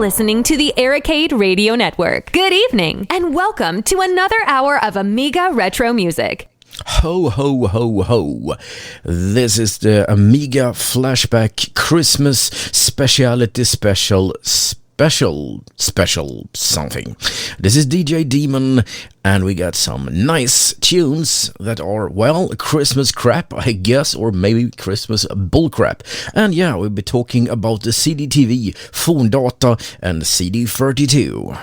listening to the Arcade Radio Network. Good evening, and welcome to another hour of Amiga Retro Music. Ho, ho, ho, ho. This is the Amiga Flashback Christmas Speciality Special something. This is DJ Demon, and we got some nice tunes that are, well, Christmas crap, I guess, or maybe Christmas bullcrap. And yeah, we'll be talking about the CDTV, Forndata, and CD32.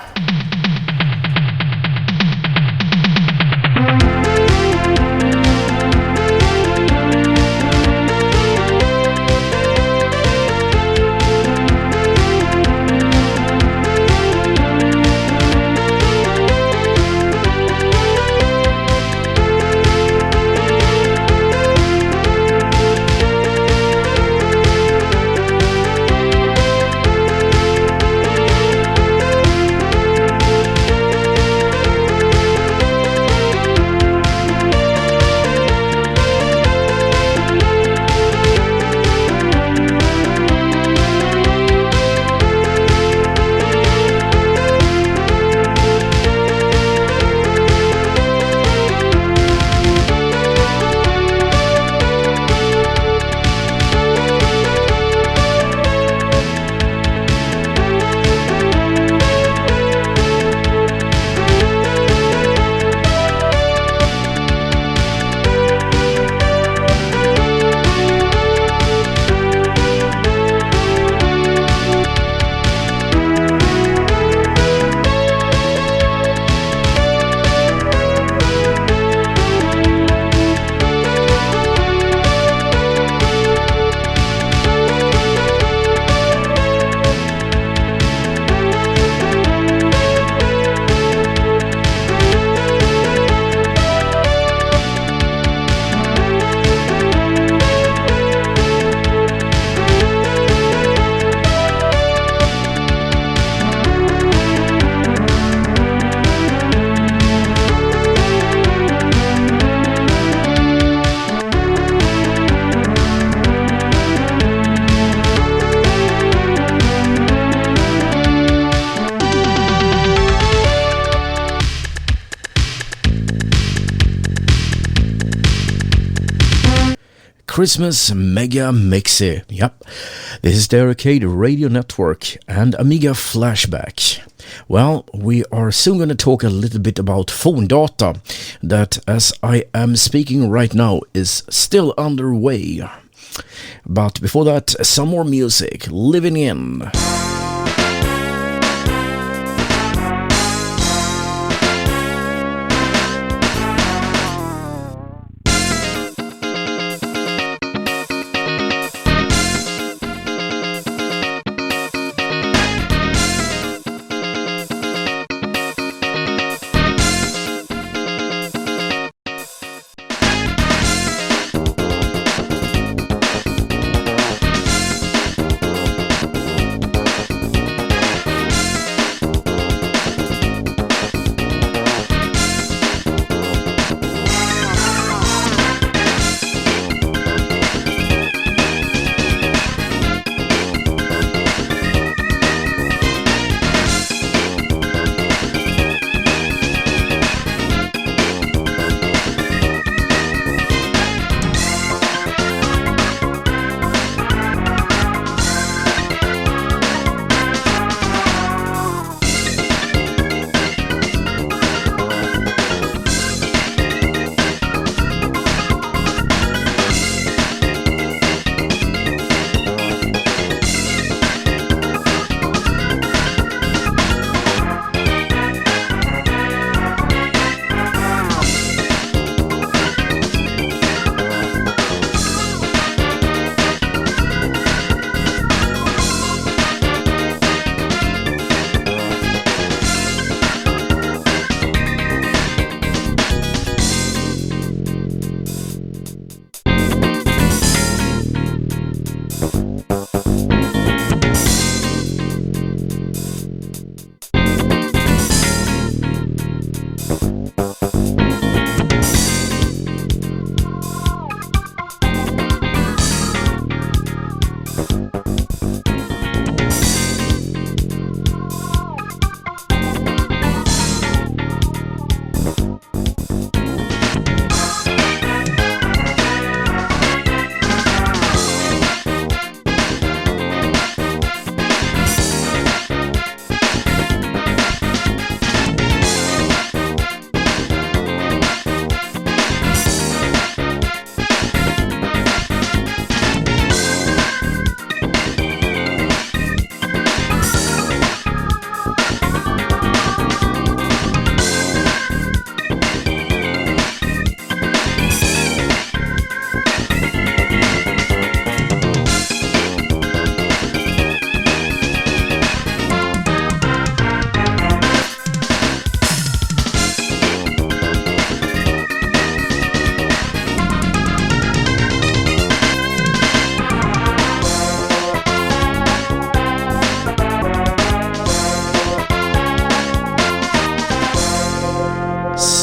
Christmas Mega Mixi. Yep, this is the Arcade Radio Network and Amiga Flashback. Well, we are soon going to talk a little bit about Forndata, that as I am speaking right now is still underway. But before that, some more music, Living In.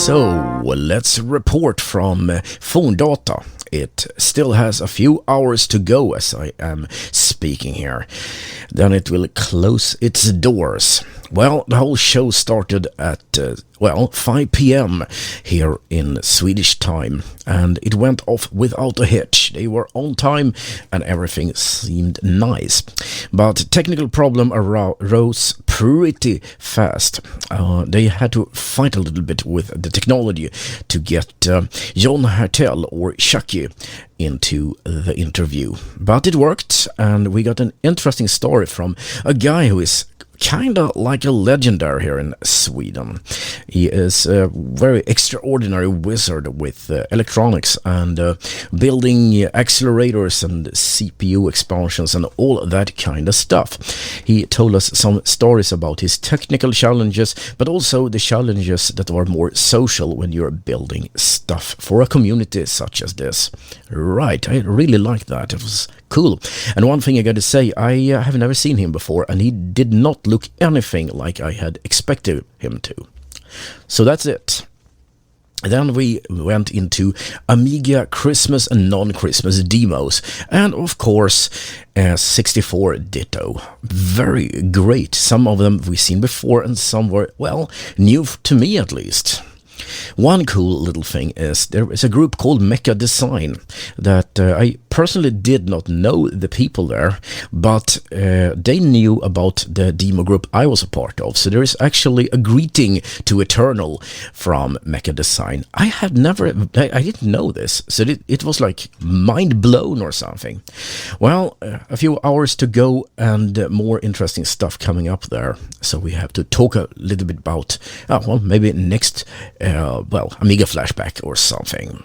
So let's report from Forndata. It still has a few hours to go as I am speaking here. Then it will close its doors. Well, the whole show started at 5 p.m. here in Swedish time, and it went off without a hitch. They were on time and everything seemed nice. But technical problem arose pretty fast. They had to fight a little bit with the technology to get John Hertel or Chucky into the interview. But it worked, and we got an interesting story from a guy who is kinda like a legendary here in Sweden. He is a very extraordinary wizard with electronics and building accelerators and CPU expansions and all that kind of stuff. He told us some stories about his technical challenges, but also the challenges that are more social when you're building stuff for a community such as this. Right, I really liked that. It was cool. And one thing I got to say, I have never seen him before, and he did not look anything like I had expected him to. So that's it. Then we went into Amiga Christmas and non-Christmas demos, and of course 64 Ditto. Very great. Some of them we've seen before and some were, well, new to me at least. One cool little thing is there is a group called Mecha Design that I personally did not know the people there, but they knew about the demo group I was a part of. So there is actually a greeting to Eternal from Mecha Design. I didn't know this, so it was like mind blown or something. Well, a few hours to go and more interesting stuff coming up there. So we have to talk a little bit about, maybe next Amiga flashback or something.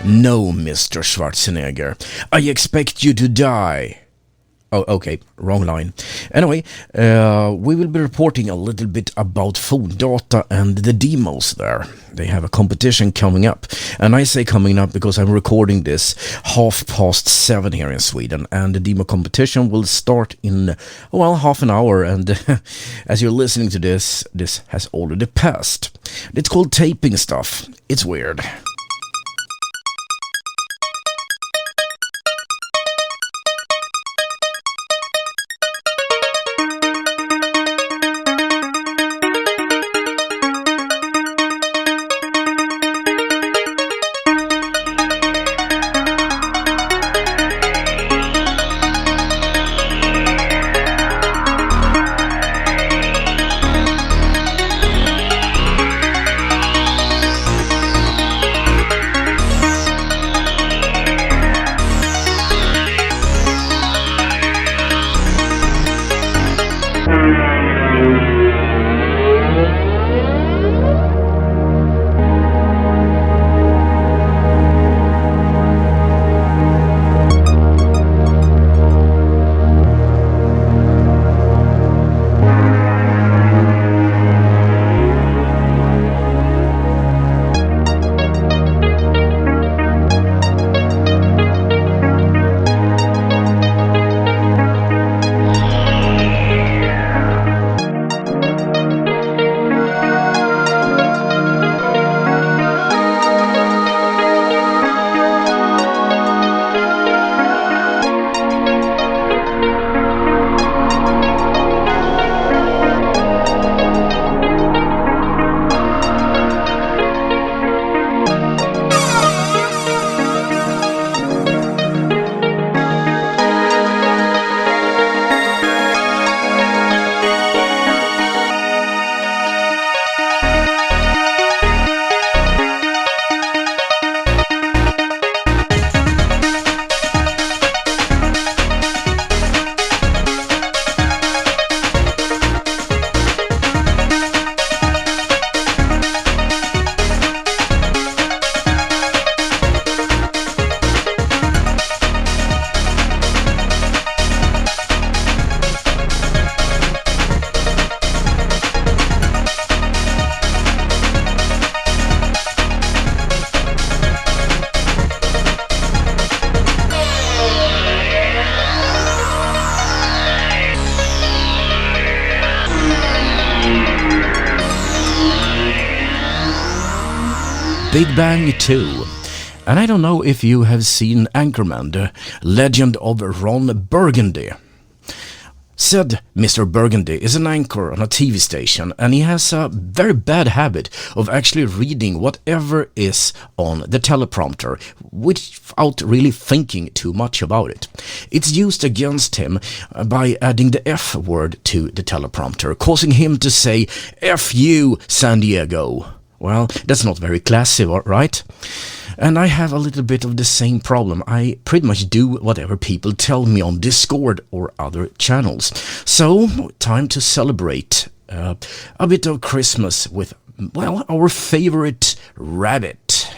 No, Mr. Schwarzenegger. I expect you to die. Oh, okay, wrong line. Anyway, we will be reporting a little bit about Forndata and the demos there. They have a competition coming up. And I say coming up because I'm recording this 7:30 here in Sweden. And the demo competition will start in, well, half an hour. And as you're listening to this has already passed. It's called taping stuff. It's weird. Big Bang 2. And I don't know if you have seen Anchorman, the legend of Ron Burgundy. Said Mr. Burgundy is an anchor on a TV station, and he has a very bad habit of actually reading whatever is on the teleprompter without really thinking too much about it. It's used against him by adding the F word to the teleprompter, causing him to say, "F you, San Diego." Well, that's not very classy, right? And I have a little bit of the same problem. I pretty much do whatever people tell me on Discord or other channels. So, time to celebrate a bit of Christmas with, well, our favorite rabbit.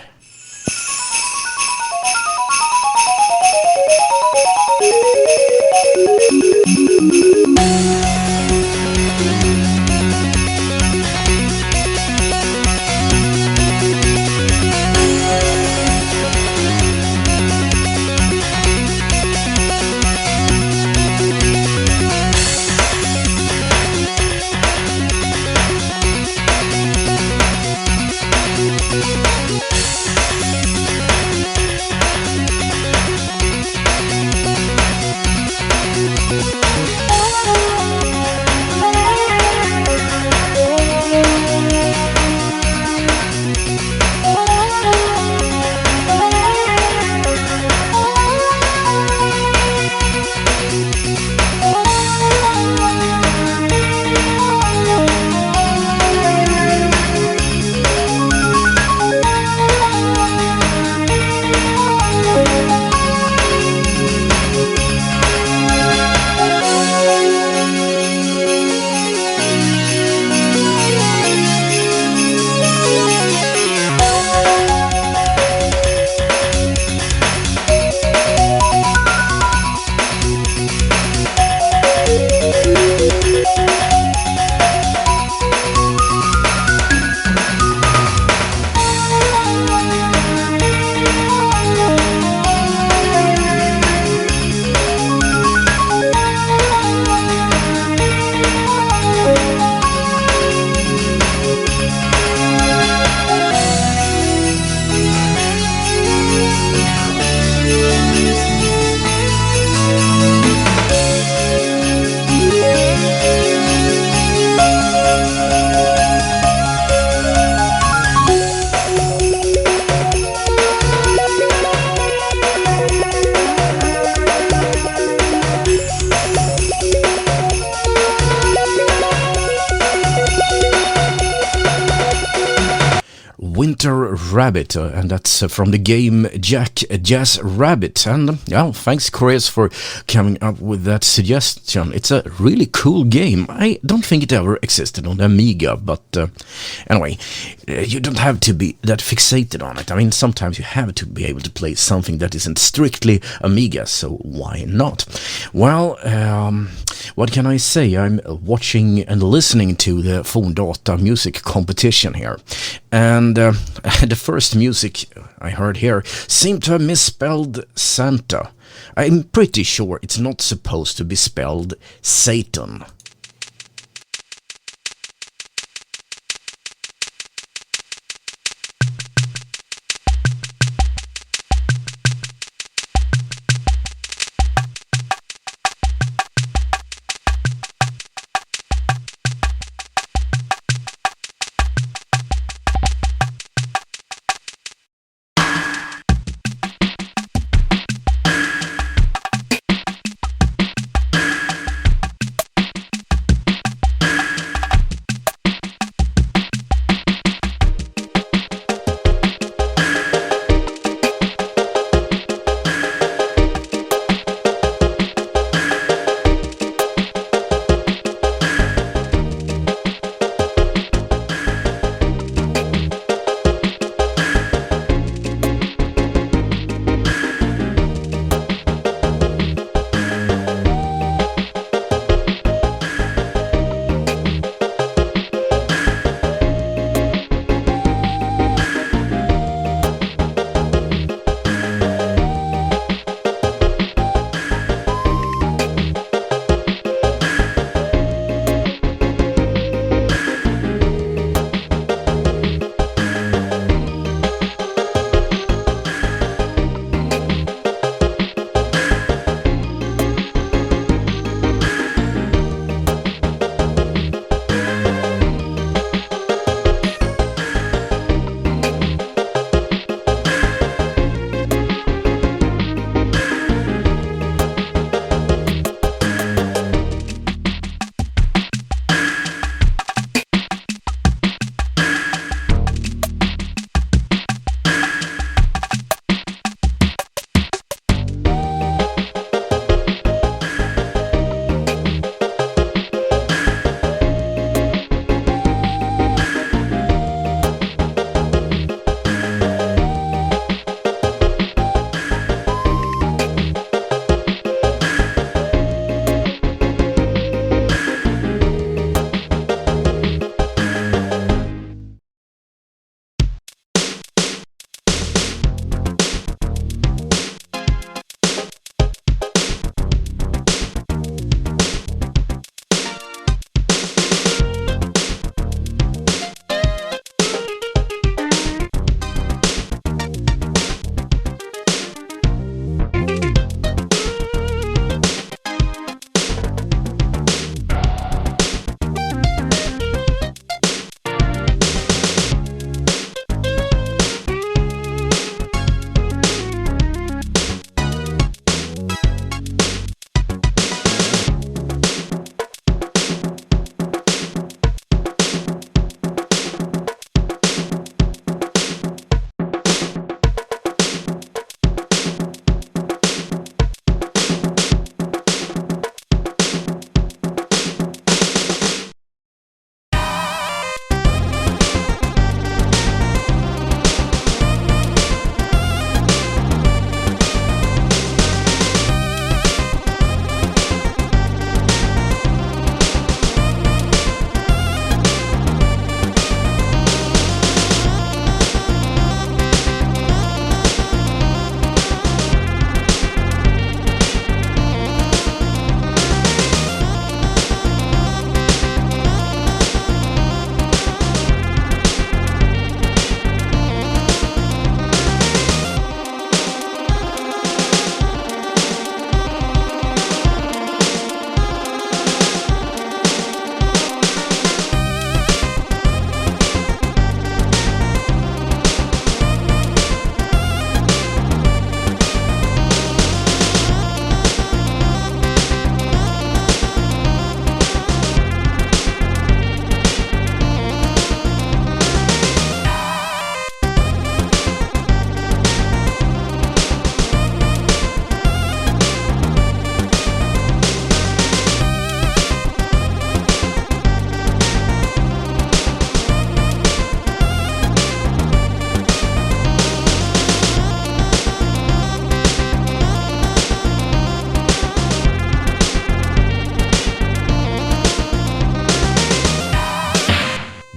Mr. Rabbit, and that's from the game Jack Jazz Rabbit. And thanks Chris for coming up with that suggestion. It's a really cool game. I don't think it ever existed on the Amiga, but anyway, you don't have to be that fixated on it. I mean, sometimes you have to be able to play something that isn't strictly Amiga, so why not? Well, what can I say? I'm watching and listening to the Forndata music competition here, and the first music I heard here seemed to have misspelled Santa. I'm pretty sure it's not supposed to be spelled Satan.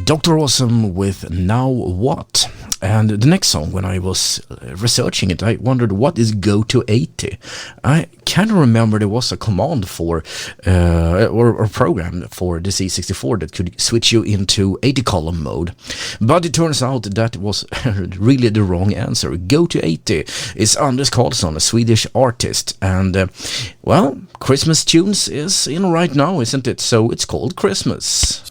Dr. Awesome with Now What? And the next song, when I was researching it, I wondered, what is go to 80? I kind of remember there was a command for, or a program for the C64 that could switch you into 80 column mode. But it turns out that was really the wrong answer. Go to 80 is Anders Karlsson, a Swedish artist. And, well, Christmas tunes is in right now, isn't it? So it's called Christmas.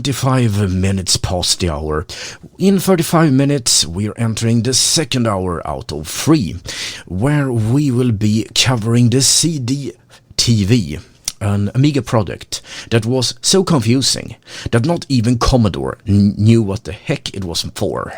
"25 minutes past the hour. In 35 minutes, we are entering the second hour out of 3, where we will be covering the CDTV, an Amiga product that was so confusing that not even Commodore knew what the heck it was for.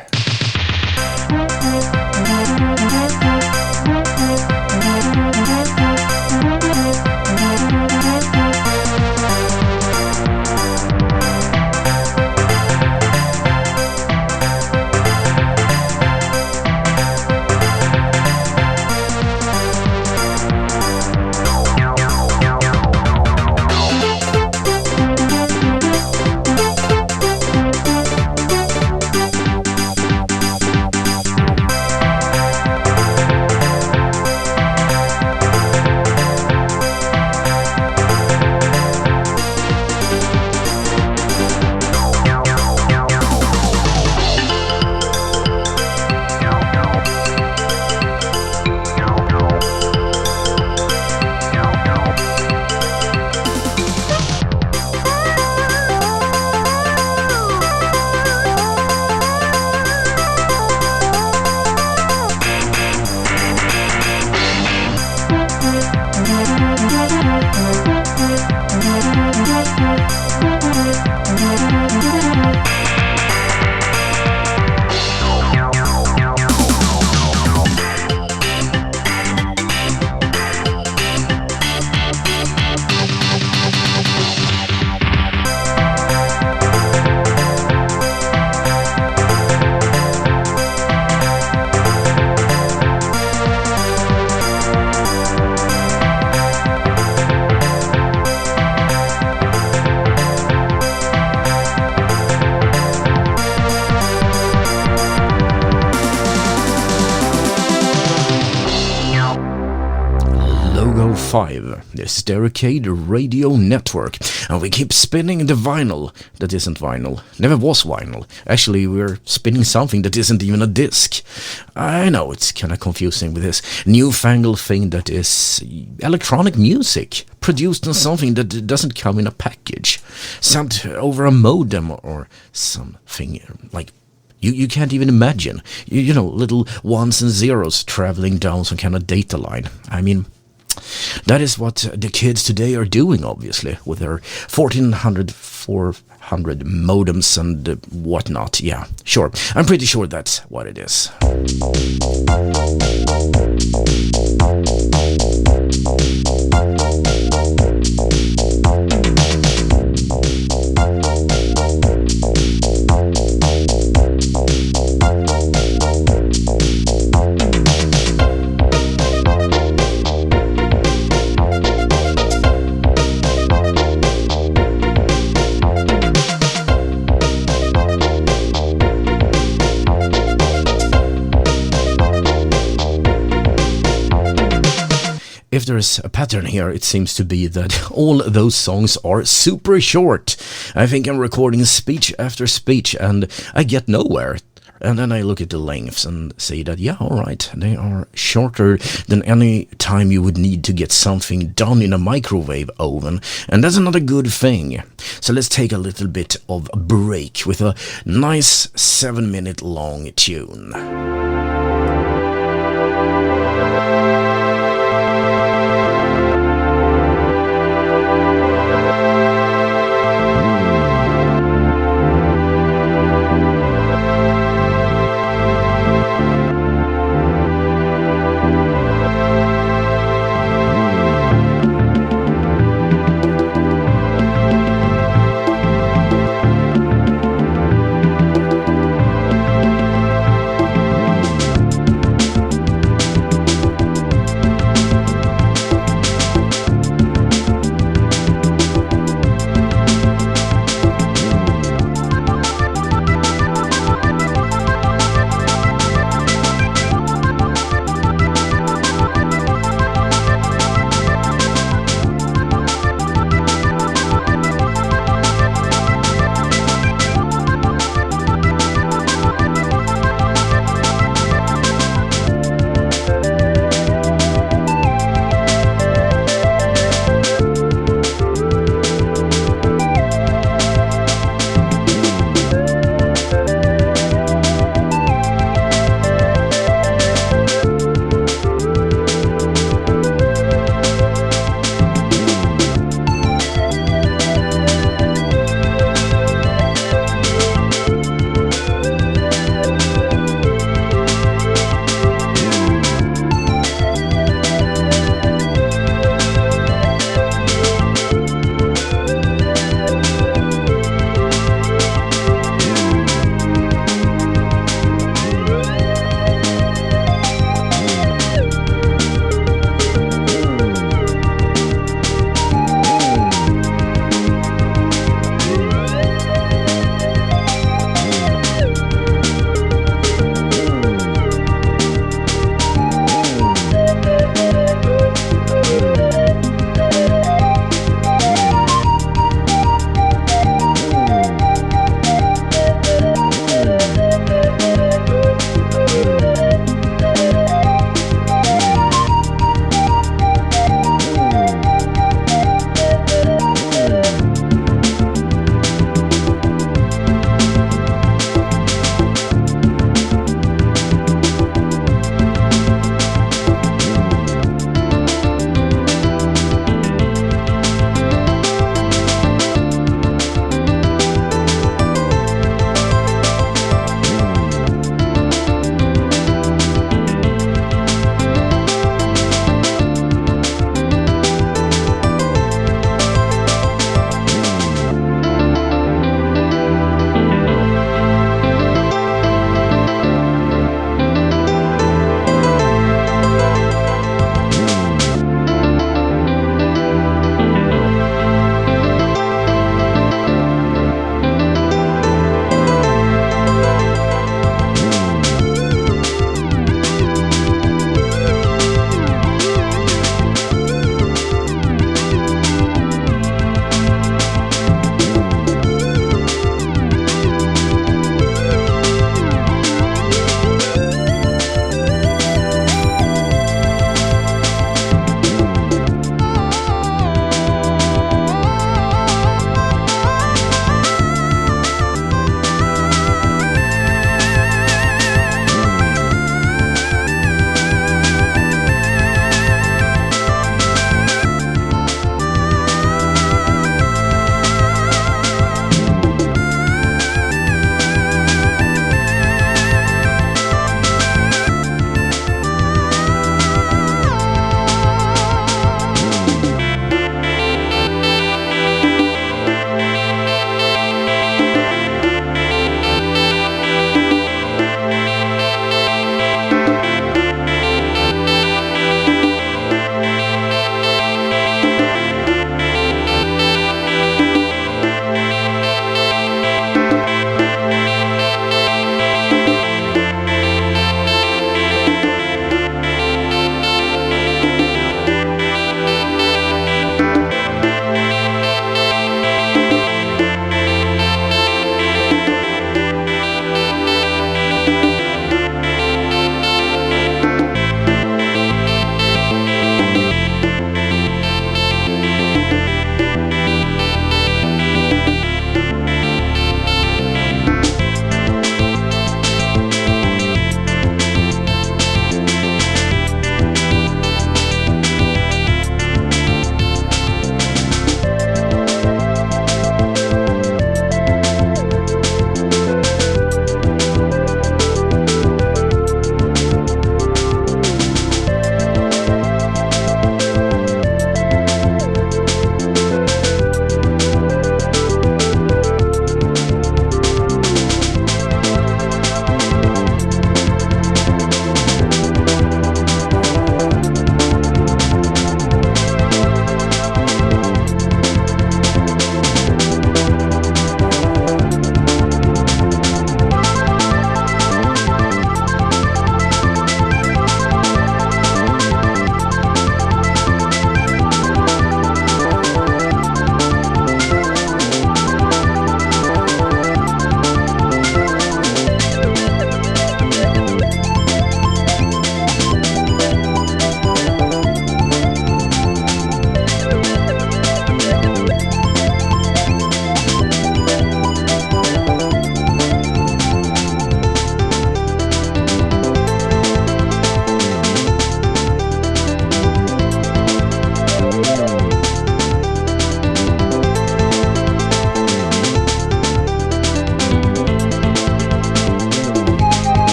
Logo 5, this is the Arcade Radio Network, and we keep spinning the vinyl that isn't vinyl, never was vinyl. Actually, we're spinning something that isn't even a disc. I know it's kind of confusing with this newfangled thing that is electronic music, produced on something that doesn't come in a package, sent over a modem or something like... You can't even imagine, you know, little ones and zeros traveling down some kind of data line. I mean, that is what the kids today are doing, obviously, with their 1400, 400 modems and whatnot. Yeah, sure. I'm pretty sure that's what it is. if there's a pattern here, it seems to be that all those songs are super short. I think I'm recording speech after speech and I get nowhere. And then I look at the lengths and say that, yeah, alright, they are shorter than any time you would need to get something done in a microwave oven. And that's not a good thing. So let's take a little bit of a break with a nice 7-minute long tune.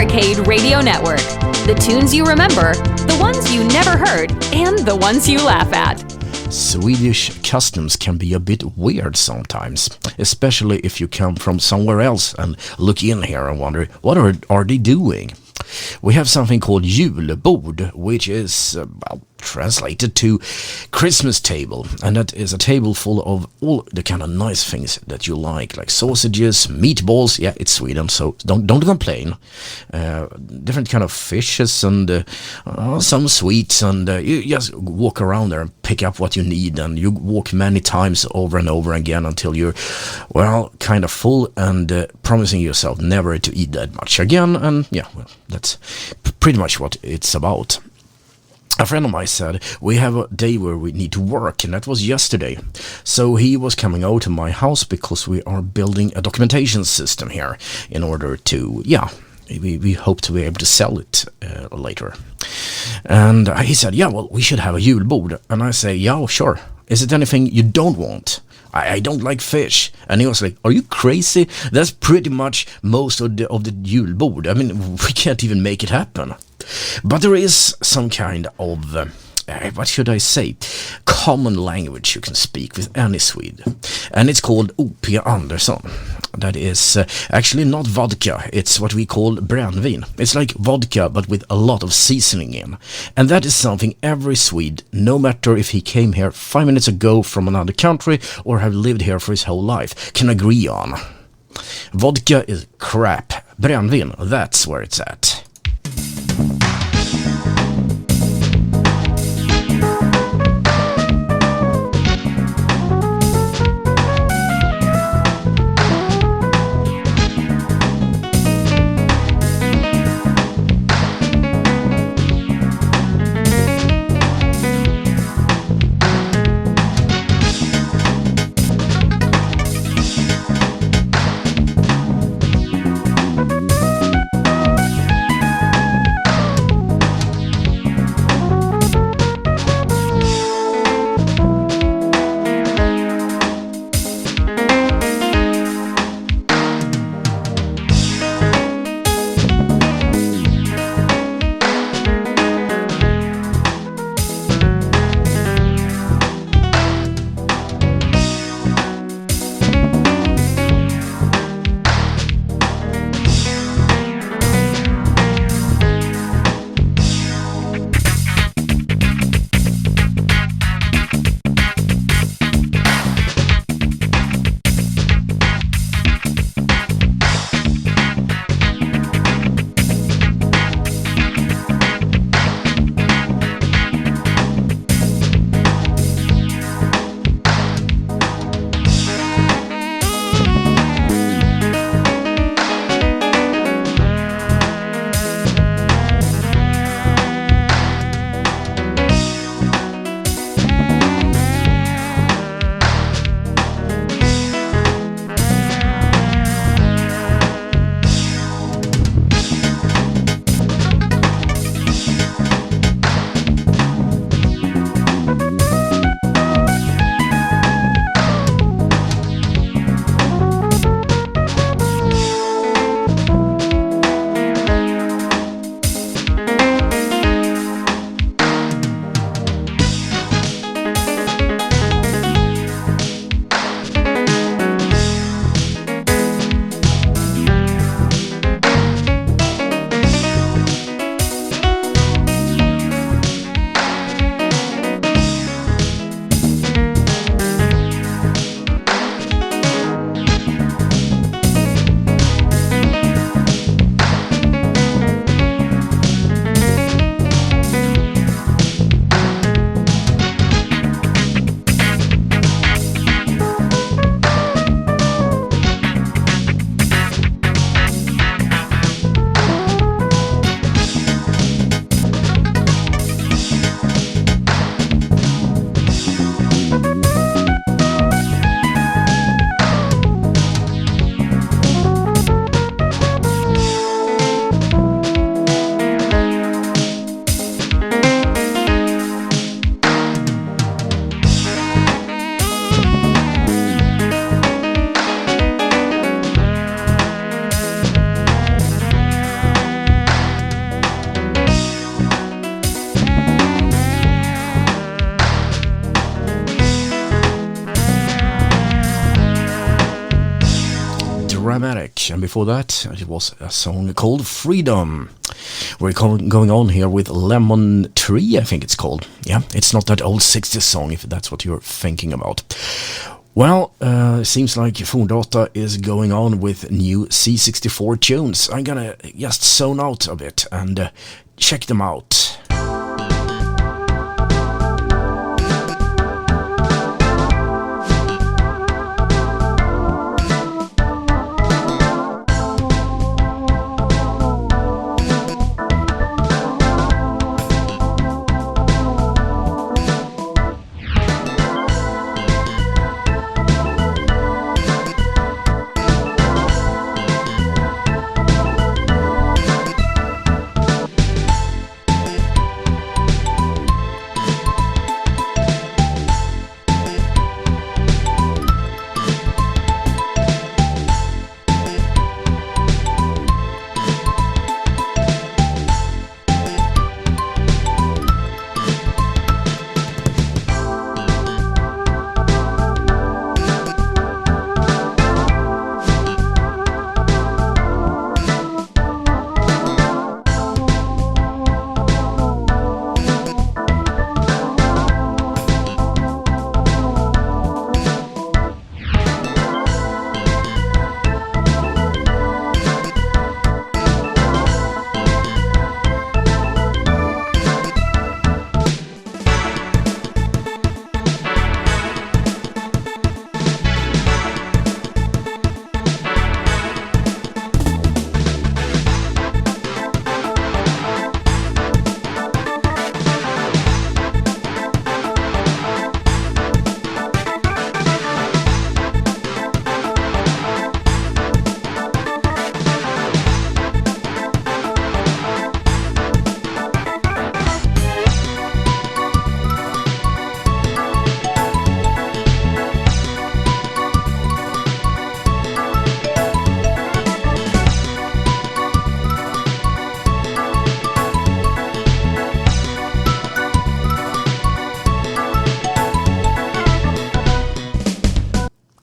Derricade Radio Network. The tunes you remember, the ones you never heard, and the ones you laugh at. Swedish customs can be a bit weird sometimes, especially if you come from somewhere else and look in here and wonder, what are they doing? We have something called julbord, which is translated to Christmas table, and that is a table full of all the kind of nice things that you like sausages, meatballs. Yeah, it's Sweden, so don't complain. Different kind of fishes and some sweets, and you just walk around there and pick up what you need, and you walk many times over and over again until you're kind of full and promising yourself never to eat that much again. And that's pretty much what it's about. A friend of mine said, we have a day where we need to work, and that was yesterday. So he was coming out to my house because we are building a documentation system here in order to, we hope to be able to sell it later. And he said, we should have a julbord. And I say, yeah, sure. Is it anything you don't want? I don't like fish. And he was like, are you crazy? That's pretty much most of the julbord. I mean, we can't even make it happen. But there is some kind of, what should I say, common language you can speak with any Swede. And it's called O.P. Andersson. That is actually not vodka, it's what we call brännvin. It's like vodka, but with a lot of seasoning in. And that is something every Swede, no matter if he came here 5 minutes ago from another country or have lived here for his whole life, can agree on. Vodka is crap. Brännvin, that's where it's at. dramatic. And before that, it was a song called Freedom. We're going on here with Lemon Tree, I think it's called. Yeah, it's not that old 60s song, if that's what you're thinking about. Well, seems like Forndata is going on with new C64 tunes. I'm gonna just zone out a bit and check them out.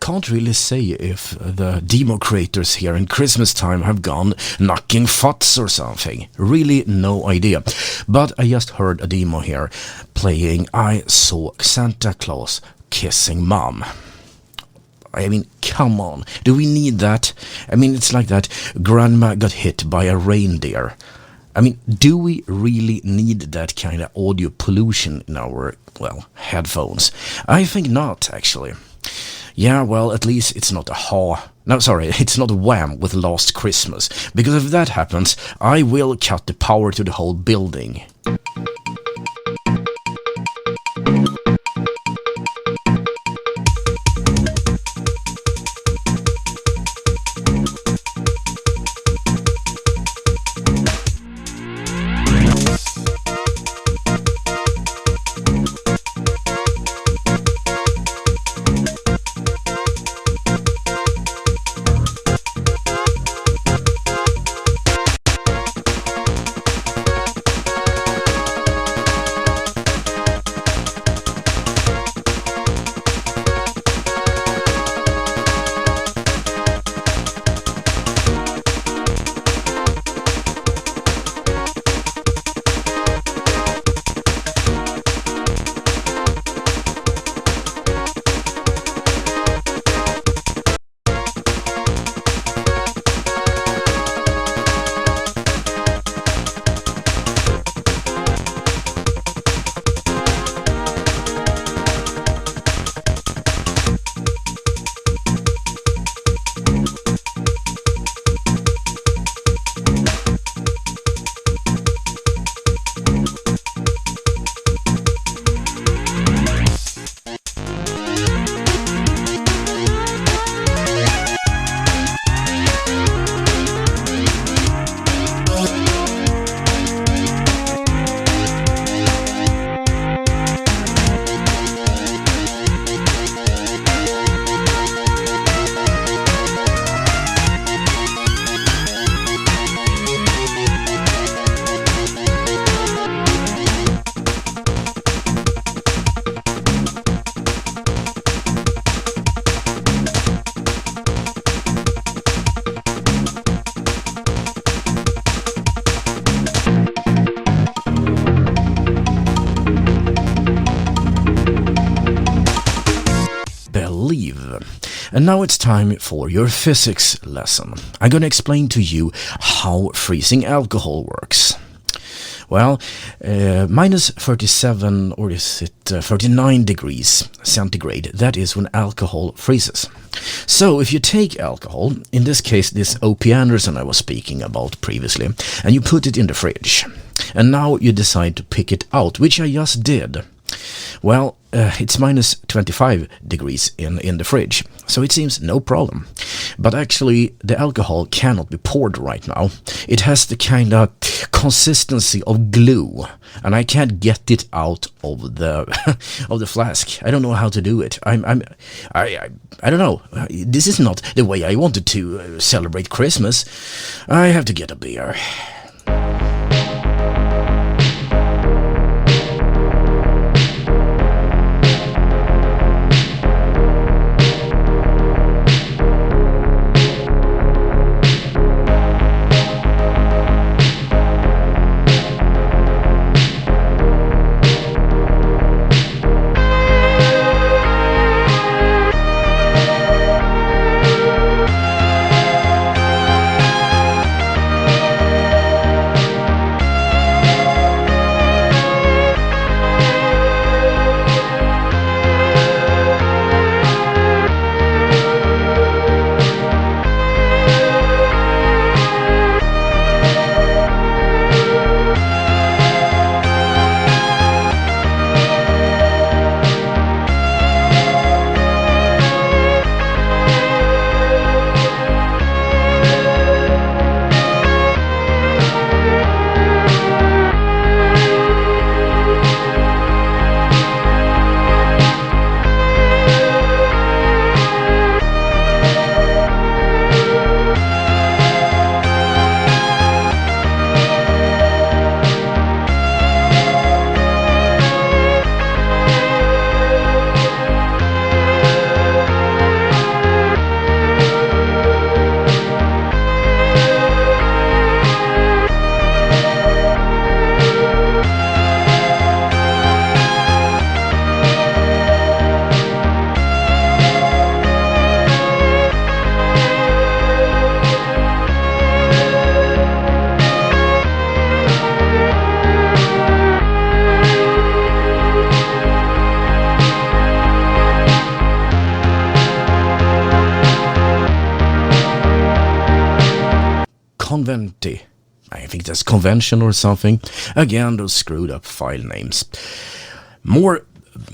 Can't really say if the demo creators here in Christmas time have gone knocking futs or something. Really no idea. But I just heard a demo here playing I Saw Santa Claus Kissing Mom. I mean, come on. Do we need that? I mean, it's like that grandma got hit by a reindeer. I mean, do we really need that kind of audio pollution in our, well, headphones? I think not, actually. Yeah, well, at least it's not it's not a Wham with Last Christmas, because if that happens, I will cut the power to the whole building. And now it's time for your physics lesson. I'm going to explain to you how freezing alcohol works. Well, minus 37, or is it 39 degrees centigrade, that is when alcohol freezes. So if you take alcohol, in this case this O.P. Anderson I was speaking about previously, and you put it in the fridge, and now you decide to pick it out, which I just did. Well, it's minus 25 degrees in the fridge, so it seems no problem. But actually, the alcohol cannot be poured right now. It has the kind of consistency of glue, and I can't get it out of the of the flask. I don't know how to do it. I don't know. This is not the way I wanted to celebrate Christmas. I have to get a beer. I think that's convention or something. Again, those screwed up file names. More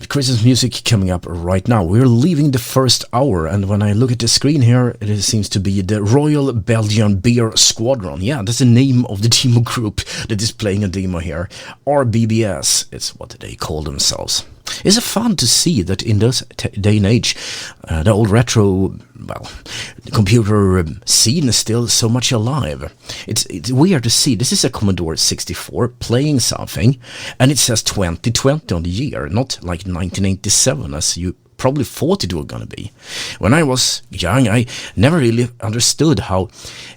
Christmas music coming up right now. We're leaving the first hour, and when I look at the screen here, it seems to be the Royal Belgian Beer Squadron. Yeah, that's the name of the demo group that is playing a demo here. RBBS, it's what they call themselves. It's fun to see that in this day and age, the old retro, computer scene is still so much alive. It's weird to see. This is a Commodore 64 playing something, and it says 2020 on the year, not like 1987 as you probably thought it was gonna be. When I was young, I never really understood how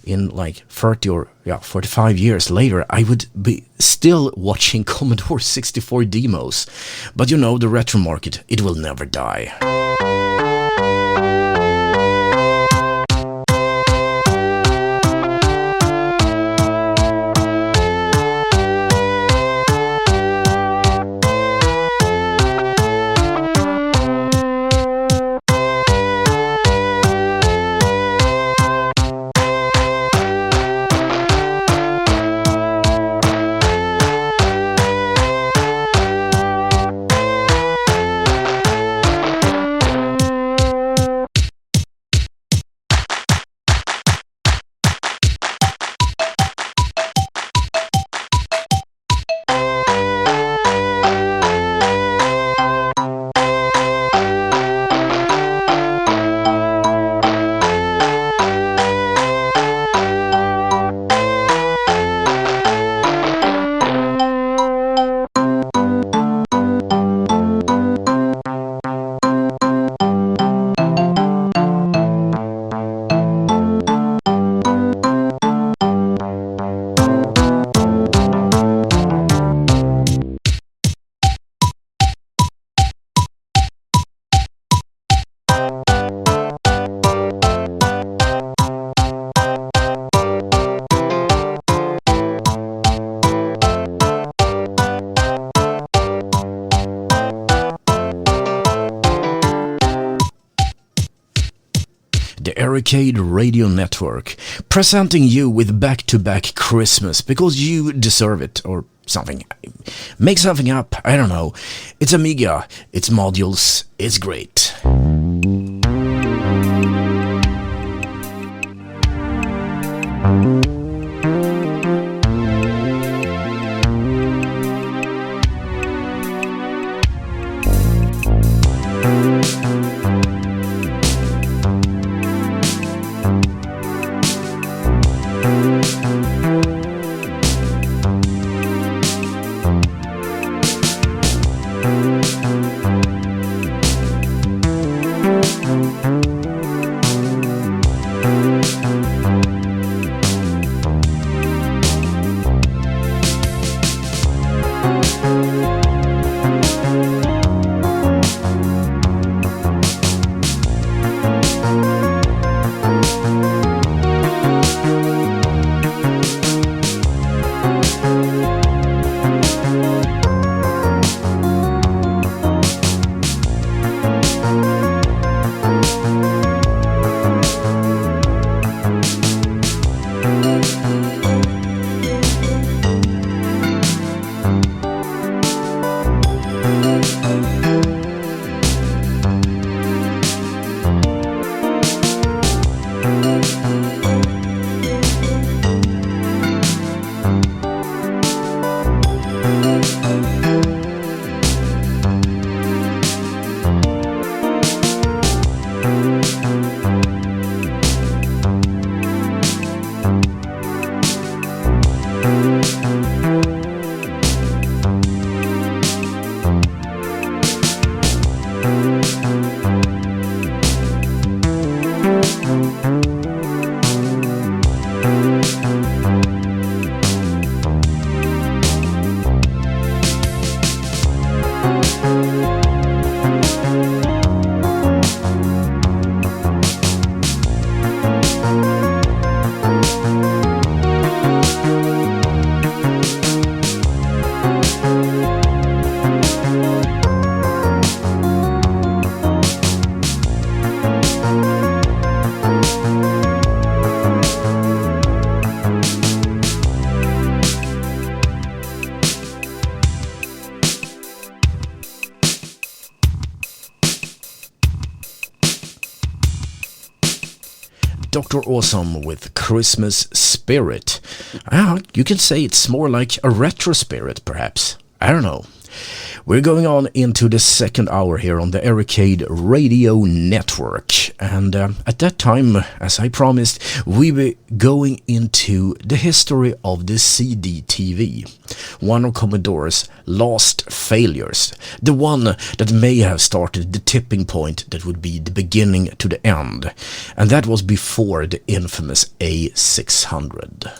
in like 30 or 45 years later I would be still watching Commodore 64 demos. But the retro market, it will never die. Arcade Radio Network, presenting you with back-to-back Christmas because you deserve it, or something. Make something up, I don't know. It's Amiga, it's modules, it's great. Dr. Awesome with Christmas Spirit. You can say it's more like a retro spirit, perhaps. I don't know. We're going on into the second hour here on the Arcade Radio Network. And at that time, as I promised, we were going into the history of the CDTV. One of Commodore's last failures. The one that may have started the tipping point that would be the beginning to the end. And that was before the infamous A600.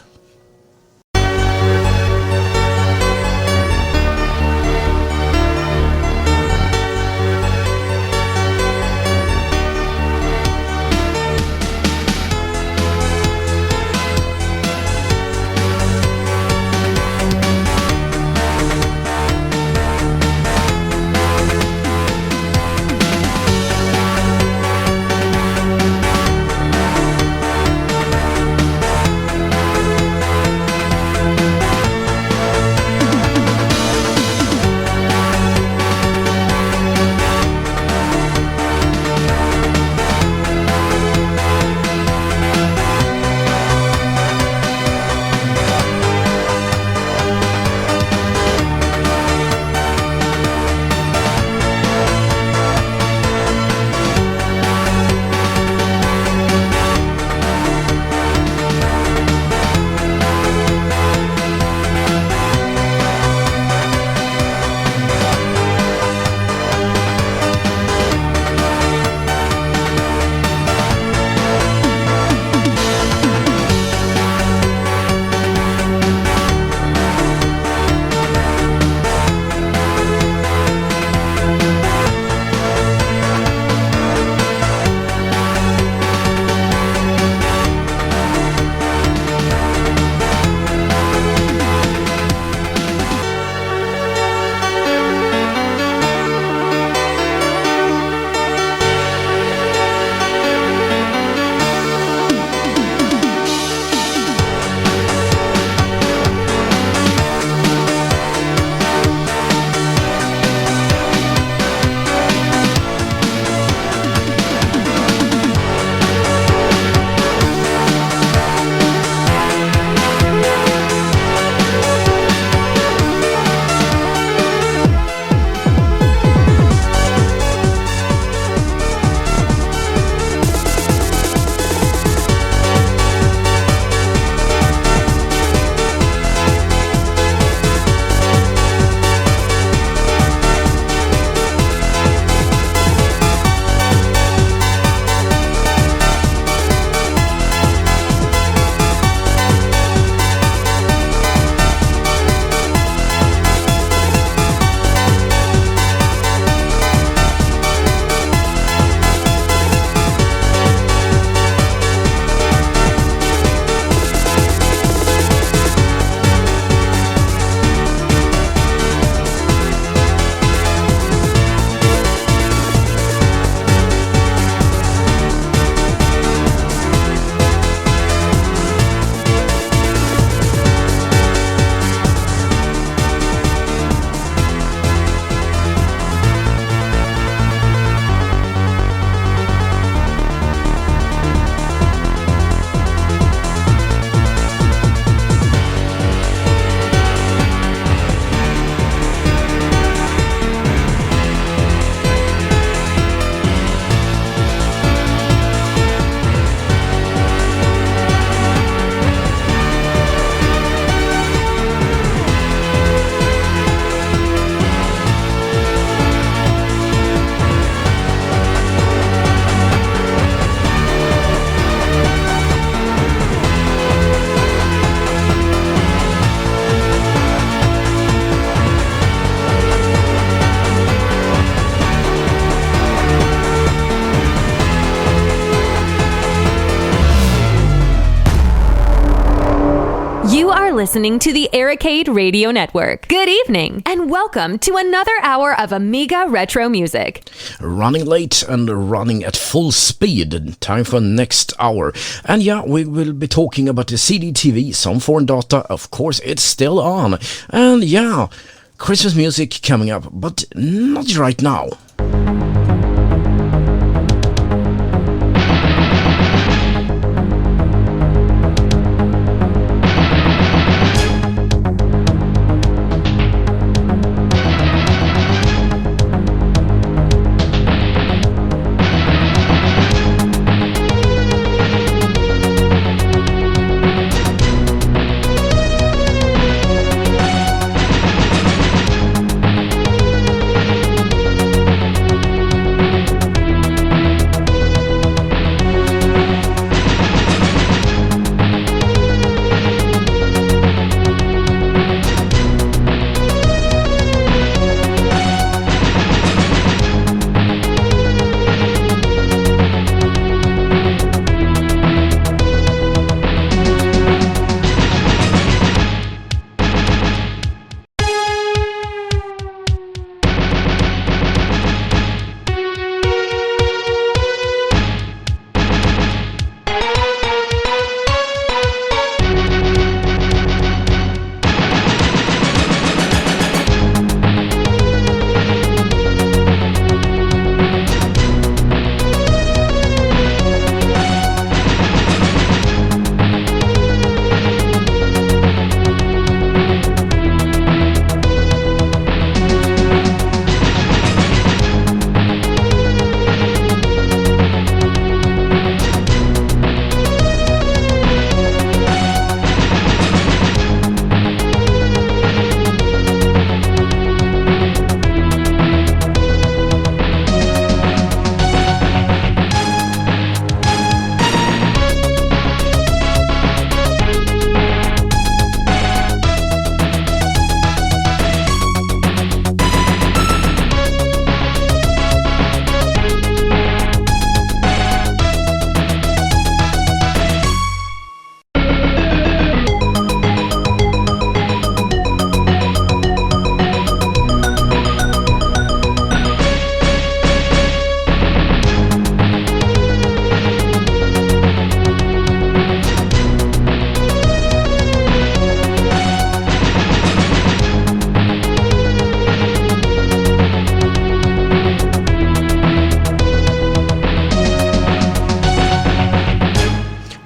listening to the Arcade Radio Network. Good evening, and welcome to another hour of Amiga retro music. Running late and running at full speed. Time for next hour. And yeah, we will be talking about the CDTV, some Forndata. Of course, it's still on. And yeah, Christmas music coming up, but not right now.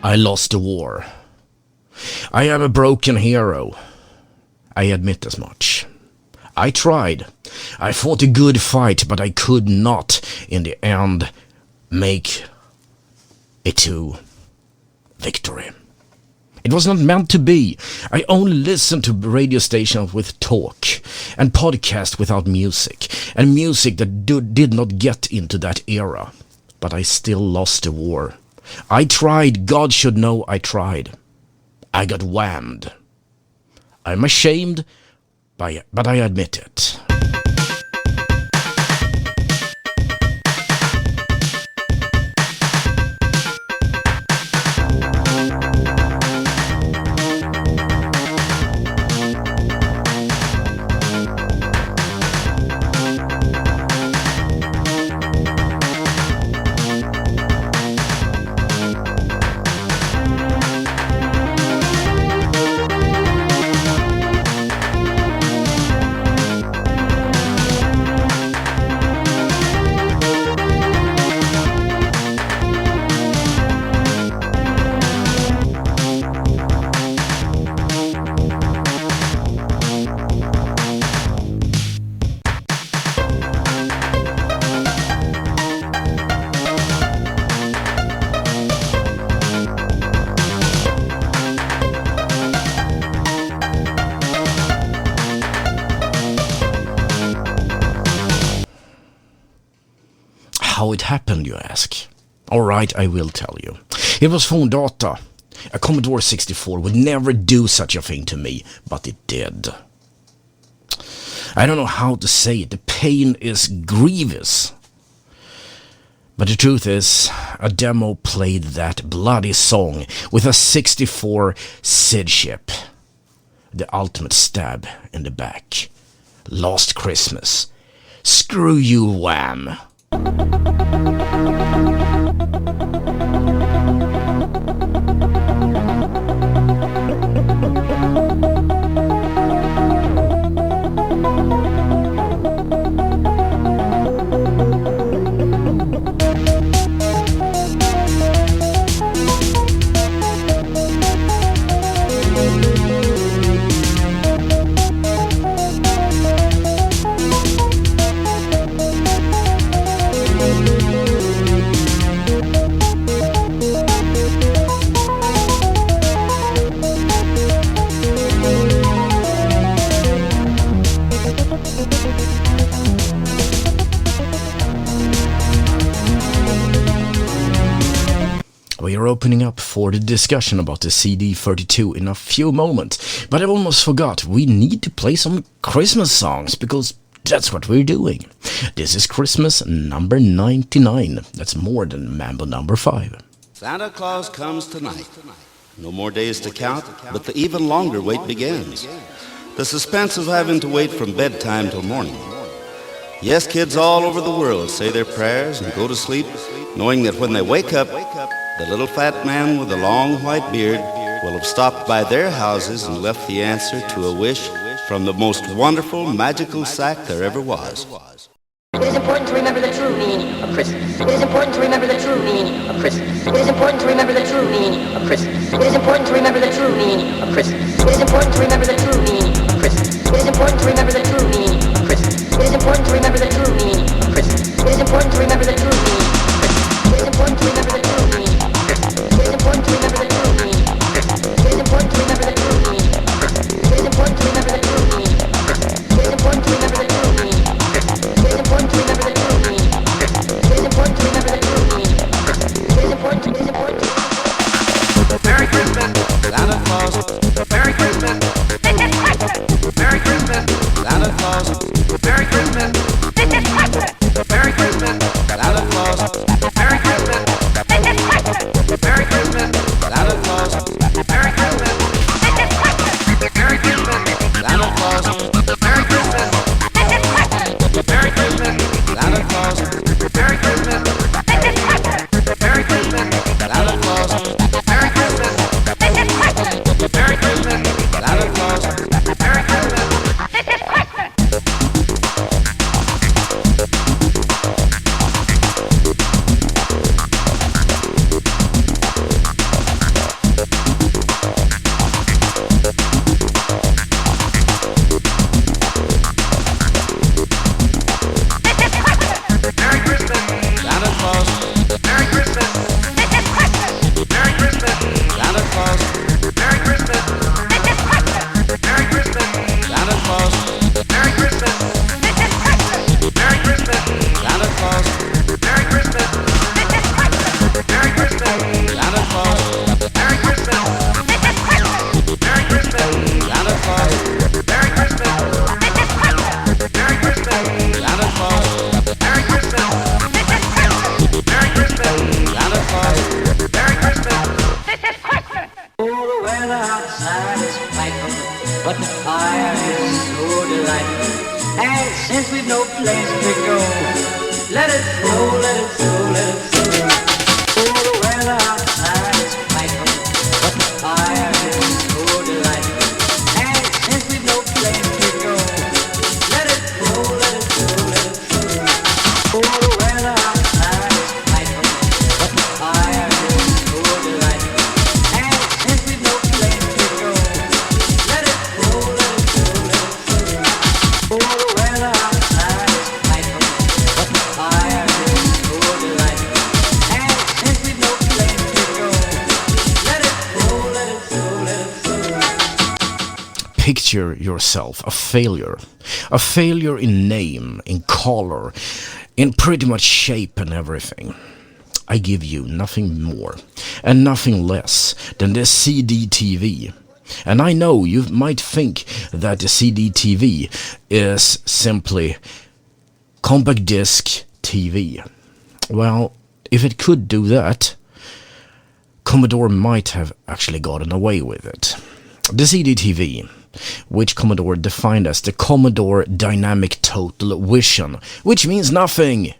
I lost the war. I am a broken hero. I admit as much. I tried. I fought a good fight, but I could not, in the end, make it to victory. It was not meant to be. I only listened to radio stations with talk, and podcasts without music, and music that did not get into that era. But I still lost the war. I tried. God should know I tried. I got whammed. I'm ashamed, but I admit it. How it happened, you ask? Alright, I will tell you. It was Forndata. A Commodore 64 would never do such a thing to me, but it did. I don't know how to say it. The pain is grievous. But the truth is, a demo played that bloody song with a 64 SID chip. the ultimate stab in the back. Last Christmas. Screw you, Wham! We are opening up for the discussion about the CD32 in a few moments, but I almost forgot, we need to play some Christmas songs, because that's what we're doing. This is Christmas number 99, that's more than Mambo number 5. Santa Claus comes tonight. No more days to count, but the even longer wait begins. The suspense of having to wait from bedtime till morning. Yes, kids all over the world say their prayers and go to sleep, knowing that when they wake up, the little fat man with the long white beard will have stopped by their houses and left the answer to a wish from the most wonderful, magical sack there ever was. It is important to remember the true meaning of Christmas. It is important to remember the true meaning of Christmas. It is important to remember the true meaning of Christmas. It is important to remember the true meaning of Christmas. It is important to remember the true meaning of Christmas. It is important to remember the true meaning of Christmas. It is important to remember the true meaning of Christmas. It is important to remember the true meaning of Christmas. It is important to remember the true meaning of Christmas. It is important to remember the true meaning of Christmas. It is important to remember the true meaning of Christmas. It is important to remember the true meaning of Christmas. It is important to remember the true meaning of Christmas. It is important to remember the true meaning of Christmas. It is important to remember the true meaning of Christmas. It is important to Merry Christmas, Santa Claus. Merry Christmas, Merry Christmas, Santa Claus. Merry Christmas, Merry Christmas, Santa Claus. Merry Christmas, Merry Christmas, Santa Claus. Merry Christmas, Merry Christmas, Santa Claus. Merry Christmas, Merry Christmas, Santa Claus. Merry Christmas, Merry Christmas, Santa Claus. Merry Christmas, Merry Christmas, Santa Claus. Merry Christmas. Merry Christmas, Santa Claus. Merry Christmas, Merry Christmas, Santa Claus. Merry Christmas, Merry Christmas, Santa Claus. Merry Christmas, Merry Christmas, Santa Claus. Merry Christmas, Merry Christmas, Santa Claus. Merry Christmas, Merry Christmas, Santa Claus. Merry Christmas, Merry Christmas, Santa Claus. Merry Christmas, Merry Christmas, Santa Claus. Merry Christmas. Oh, the weather outside is frightful, but the fire is so delightful. And since we've no place to go, let it snow, let it snow, let it snow. Oh, the weather outside is frightful, but the fire is so delightful. And since we've no place to go, let it snow, let it snow, let it snow. Oh, the weather outside is frightful, but the fire is so delightful. And since we've no place to go, let it snow, let it snow, let it snow. Oh, the weather outside is frightful, but the fire is so delightful. And since we've no place to go, let it snow, let it snow, let it snow. Picture yourself a failure. A failure in name, in color, in pretty much shape and everything. I give you nothing more and nothing less than the CDTV. And I know you might think that the CDTV is simply compact disc TV. Well, if it could do that, Commodore might have actually gotten away with it. The CDTV which Commodore defined as the Commodore Dynamic Total Vision, which means nothing,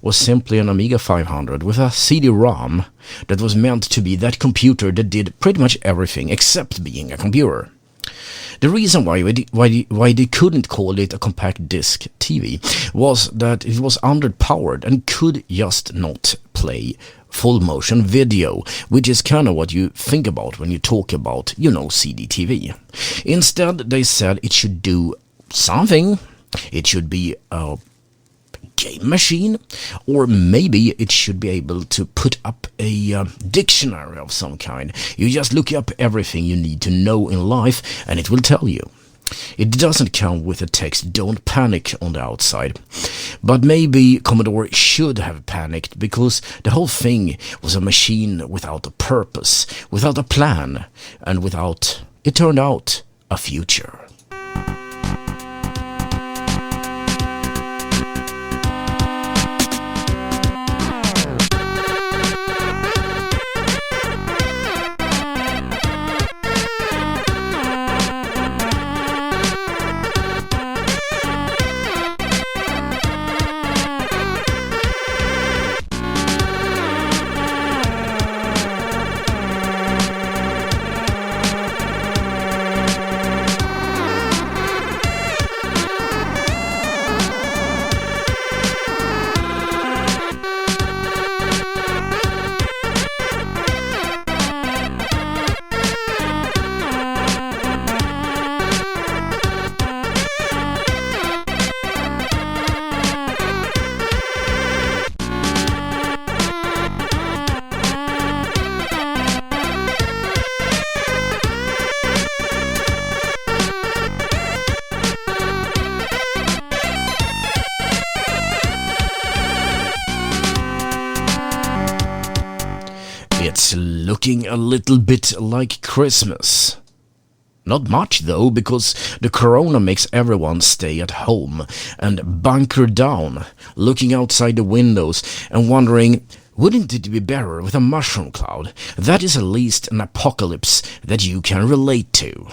was simply an Amiga 500 with a CD-ROM that was meant to be that computer that did pretty much everything except being a computer. The reason why they couldn't call it a compact disc TV was that it was underpowered and could just not play full motion video, which is kind of what you think about when you talk about, CDTV. Instead, they said it should do something. It should be a game machine, or maybe it should be able to put up a dictionary of some kind. You just look up everything you need to know in life and it will tell you. It doesn't come with the text "don't panic" on the outside. But maybe Commodore should have panicked, because the whole thing was a machine without a purpose, without a plan, and without, it turned out, a future. It's looking a little bit like Christmas. Not much though, because the corona makes everyone stay at home and bunker down, looking outside the windows and wondering, wouldn't it be better with a mushroom cloud? That is at least an apocalypse that you can relate to.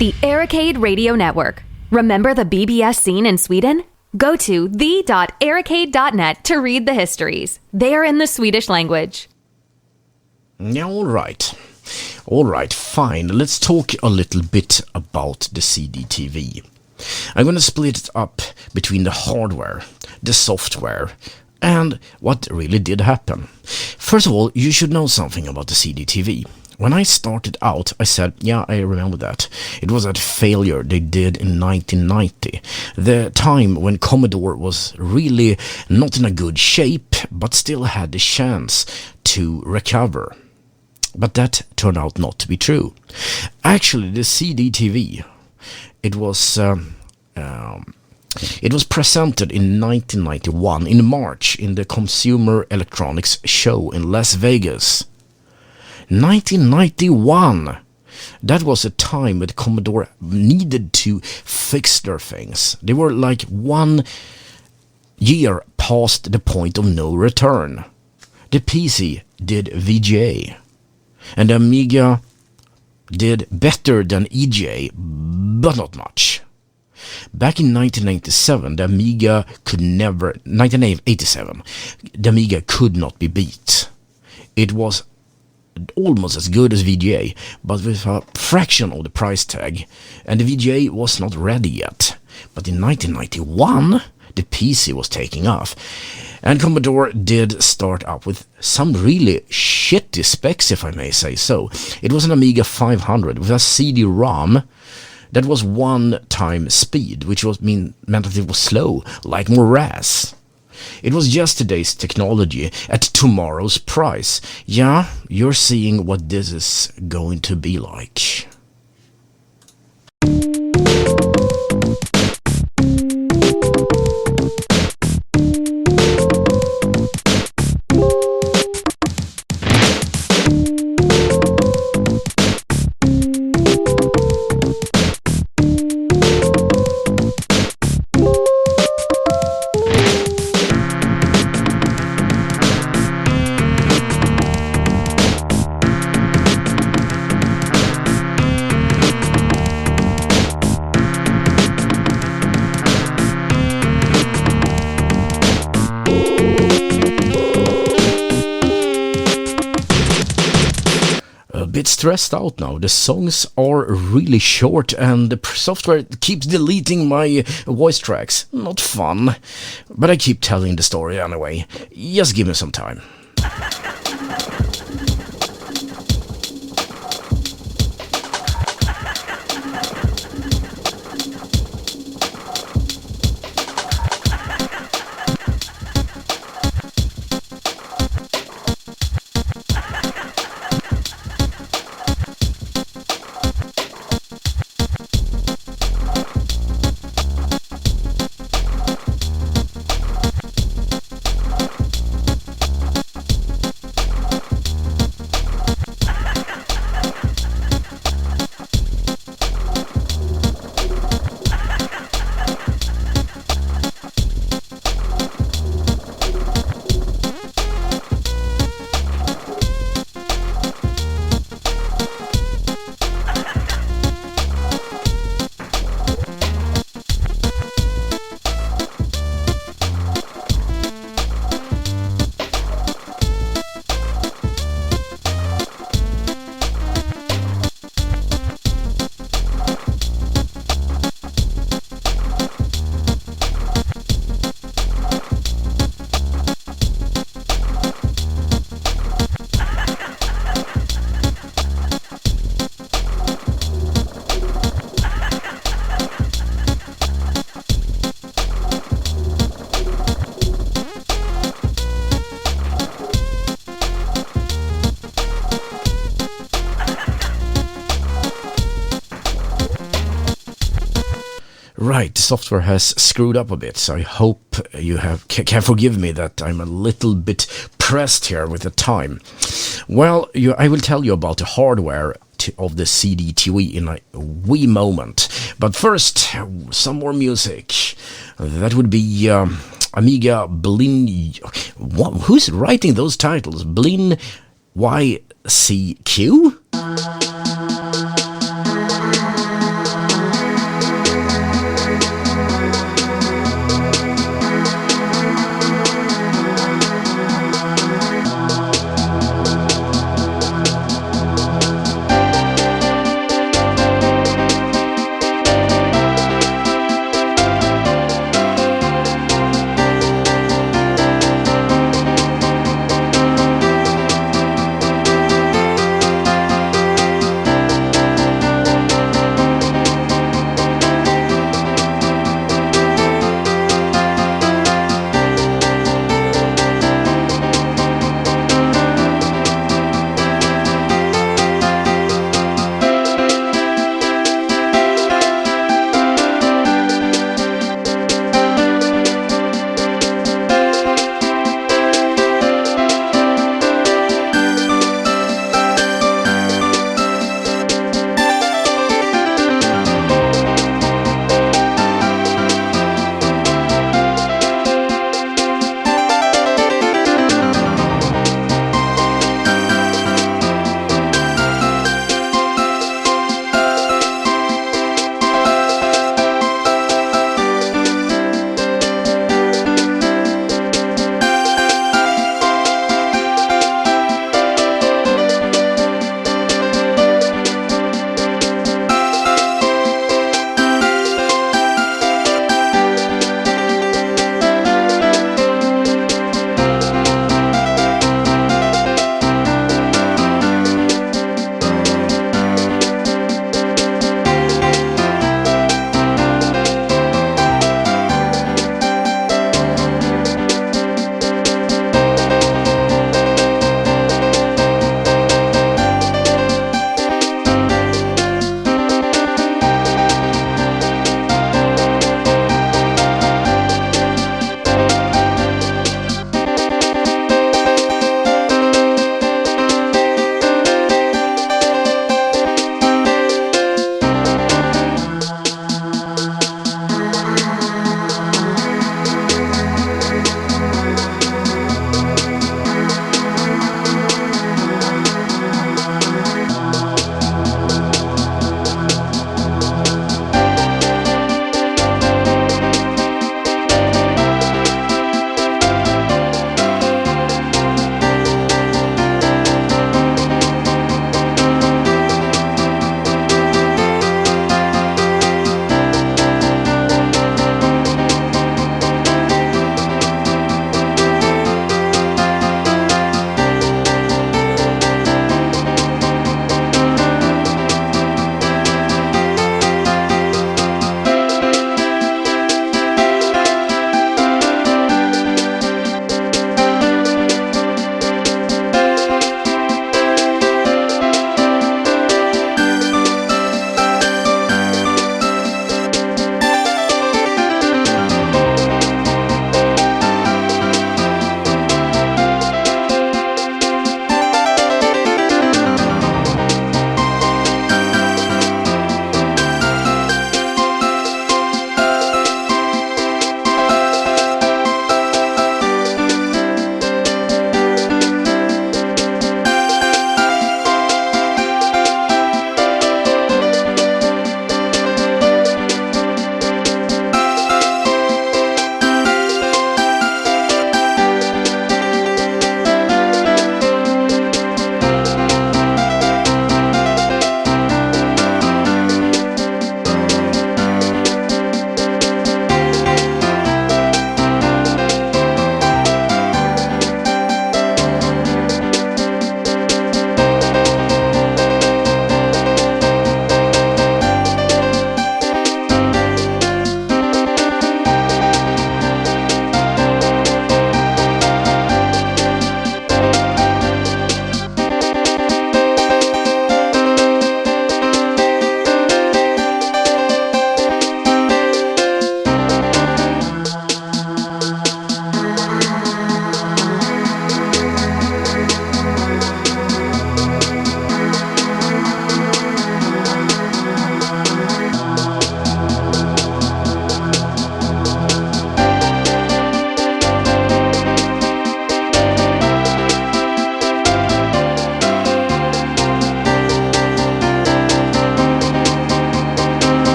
The Arcade Radio Network. Remember the BBS scene in Sweden? Go to the.Arcade.net to read the histories. They are in the Swedish language. Yeah, all right. All right, fine. Let's talk a little bit about the CDTV. I'm going to split it up between the hardware, the software, and what really did happen. First of all, you should know something about the CDTV. When I started out, I said, yeah, I remember that. It was that failure they did in 1990. The time when Commodore was really not in a good shape, but still had the chance to recover. But that turned out not to be true. Actually, the CDTV, it was presented in 1991 in March in the Consumer Electronics Show in Las Vegas. 1991! That was a time that Commodore needed to fix their things. They were like 1 year past the point of no return. The PC did VGA. And the Amiga did better than EGA, but not much. Back in 1997, the Amiga 1987, the Amiga could not be beat. It was almost as good as VGA, but with a fraction of the price tag, and the VGA was not ready yet. But in 1991, the PC was taking off, and Commodore did start up with some really shitty specs, if I may say so. It was an Amiga 500 with a CD-ROM that was 1 time speed, which meant that it was slow, like morass. It was yesterday's technology at tomorrow's price. Yeah, you're seeing what this is going to be like. Stressed out now. The songs are really short and the software keeps deleting my voice tracks. Not fun, but I keep telling the story anyway. Just give me some time. Right, the software has screwed up a bit, so I hope you can forgive me that I'm a little bit pressed here with the time. Well, I will tell you about the hardware of the CDTV in a wee moment. But first, some more music. That would be Amiga Blin... Who's writing those titles? Blin YCQ?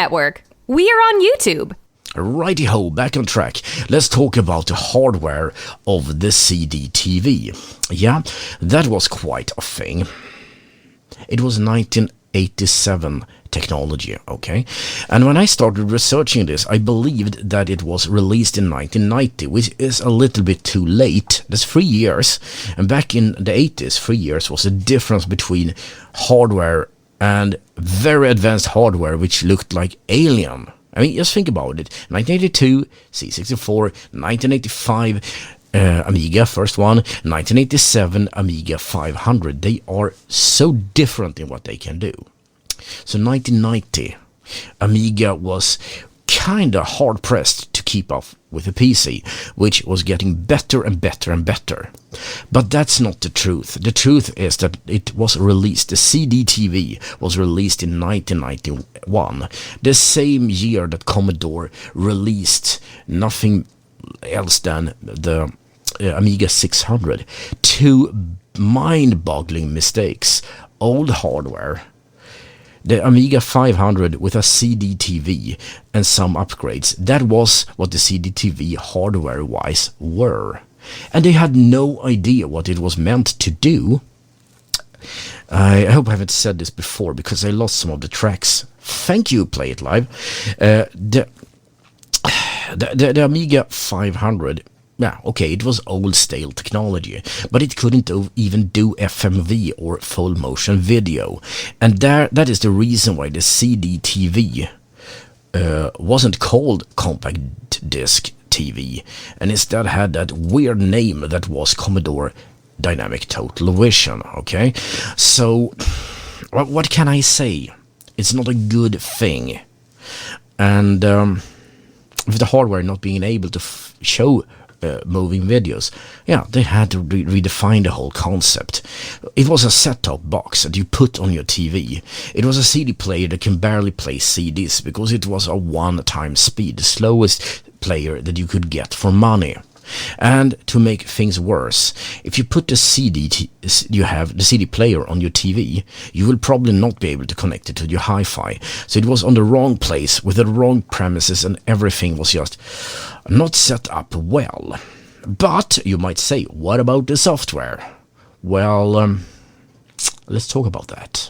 Network. We are on YouTube. Righty-ho, back on track. Let's talk about the hardware of the CDTV. Yeah, that was quite a thing. It was 1987 technology, okay? And when I started researching this, I believed that it was released in 1990, which is a little bit too late. That's 3 years. And back in the 80s, 3 years was the difference between hardware and very advanced hardware, which looked like alien. I mean, just think about it. 1982, C64, 1985, Amiga, first one, 1987, Amiga 500. They are so different in what they can do. So 1990, Amiga was kind of hard-pressed to keep up with the PC, which was getting better and better and better. But that's not the truth. The truth is that it was released, the CDTV was released in 1991, the same year that Commodore released nothing else than the Amiga 600. Two mind-boggling mistakes. Old hardware, the Amiga 500 with a CDTV and some upgrades. That was what the CDTV hardware-wise were. And they had no idea what it was meant to do. I hope I haven't said this before because I lost some of the tracks. Thank you, PlayIt Live. The Amiga 500... yeah, okay, it was old stale technology, but it couldn't even do FMV or full motion video. And that is the reason why the CDTV wasn't called compact disc TV, and instead had that weird name that was Commodore Dynamic Total Vision, okay? So, what can I say? It's not a good thing. And with the hardware not being able to show moving videos, yeah, they had to redefine the whole concept. It was a set-top box that you put on your TV. It was a CD player that can barely play CDs because it was a one-time speed, the slowest player that you could get for money. And to make things worse, if you put the CD player on your TV, you will probably not be able to connect it to your hi-fi. So it was on the wrong place with the wrong premises, and everything was just not set up well. But you might say, what about the software? Well, let's talk about that.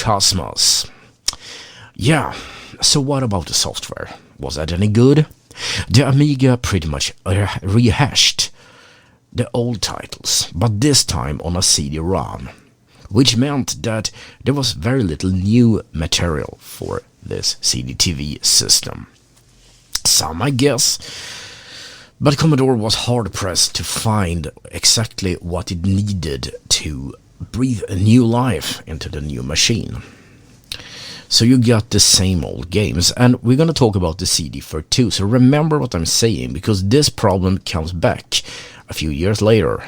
Xmas. Yeah, so what about the software? Was that any good? The Amiga pretty much rehashed the old titles, but this time on a CD-ROM, which meant that there was very little new material for this CDTV system. Some, I guess, but Commodore was hard-pressed to find exactly what it needed to breathe a new life into the new machine. So you got the same old games, and we're going to talk about the CD for too, so remember what I'm saying, because this problem comes back a few years later.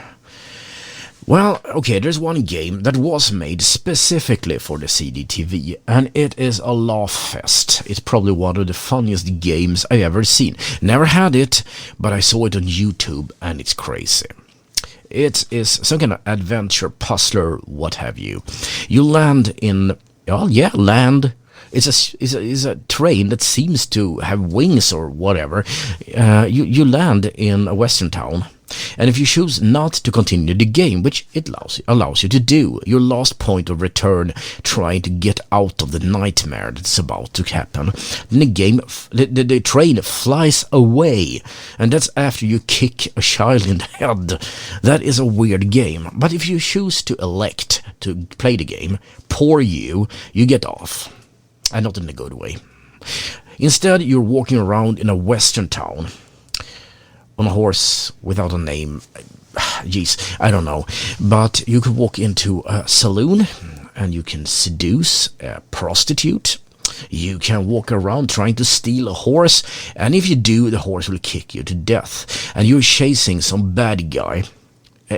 Well, okay, there's one game that was made specifically for the CDTV, and it is a laugh fest. It's probably one of the funniest games I've ever seen. Never had it, but I saw it on YouTube, and it's crazy. It is some kind of adventure, puzzler, what have you. You land in... Oh, yeah, land. It's a train that seems to have wings or whatever. You land in a western town. And if you choose not to continue the game, which it allows you to do, your last point of return, trying to get out of the nightmare that's about to happen, then the train flies away, and that's after you kick a child in the head. That is a weird game, but if you choose to elect to play the game, poor you get off, and not in a good way. Instead, you're walking around in a western town, on a horse without a name. Jeez, I don't know. But you could walk into a saloon and you can seduce a prostitute. You can walk around trying to steal a horse, and if you do, the horse will kick you to death. And you're chasing some bad guy.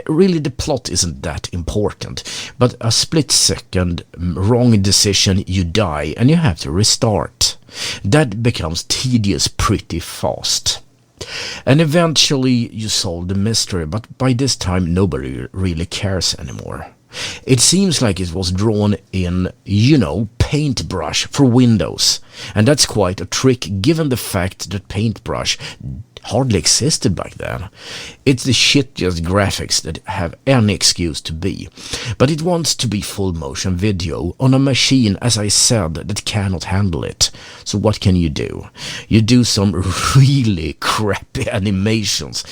Really, the plot isn't that important, but a split-second wrong decision, you die, and you have to restart. That becomes tedious pretty fast. And eventually you solve the mystery, but by this time nobody really cares anymore. It seems like it was drawn in, paintbrush for Windows. And that's quite a trick given the fact that paintbrush hardly existed back then. It's the shittiest graphics that have any excuse to be. But it wants to be full motion video on a machine, as I said, that cannot handle it. So what can you do? You do some really crappy animations.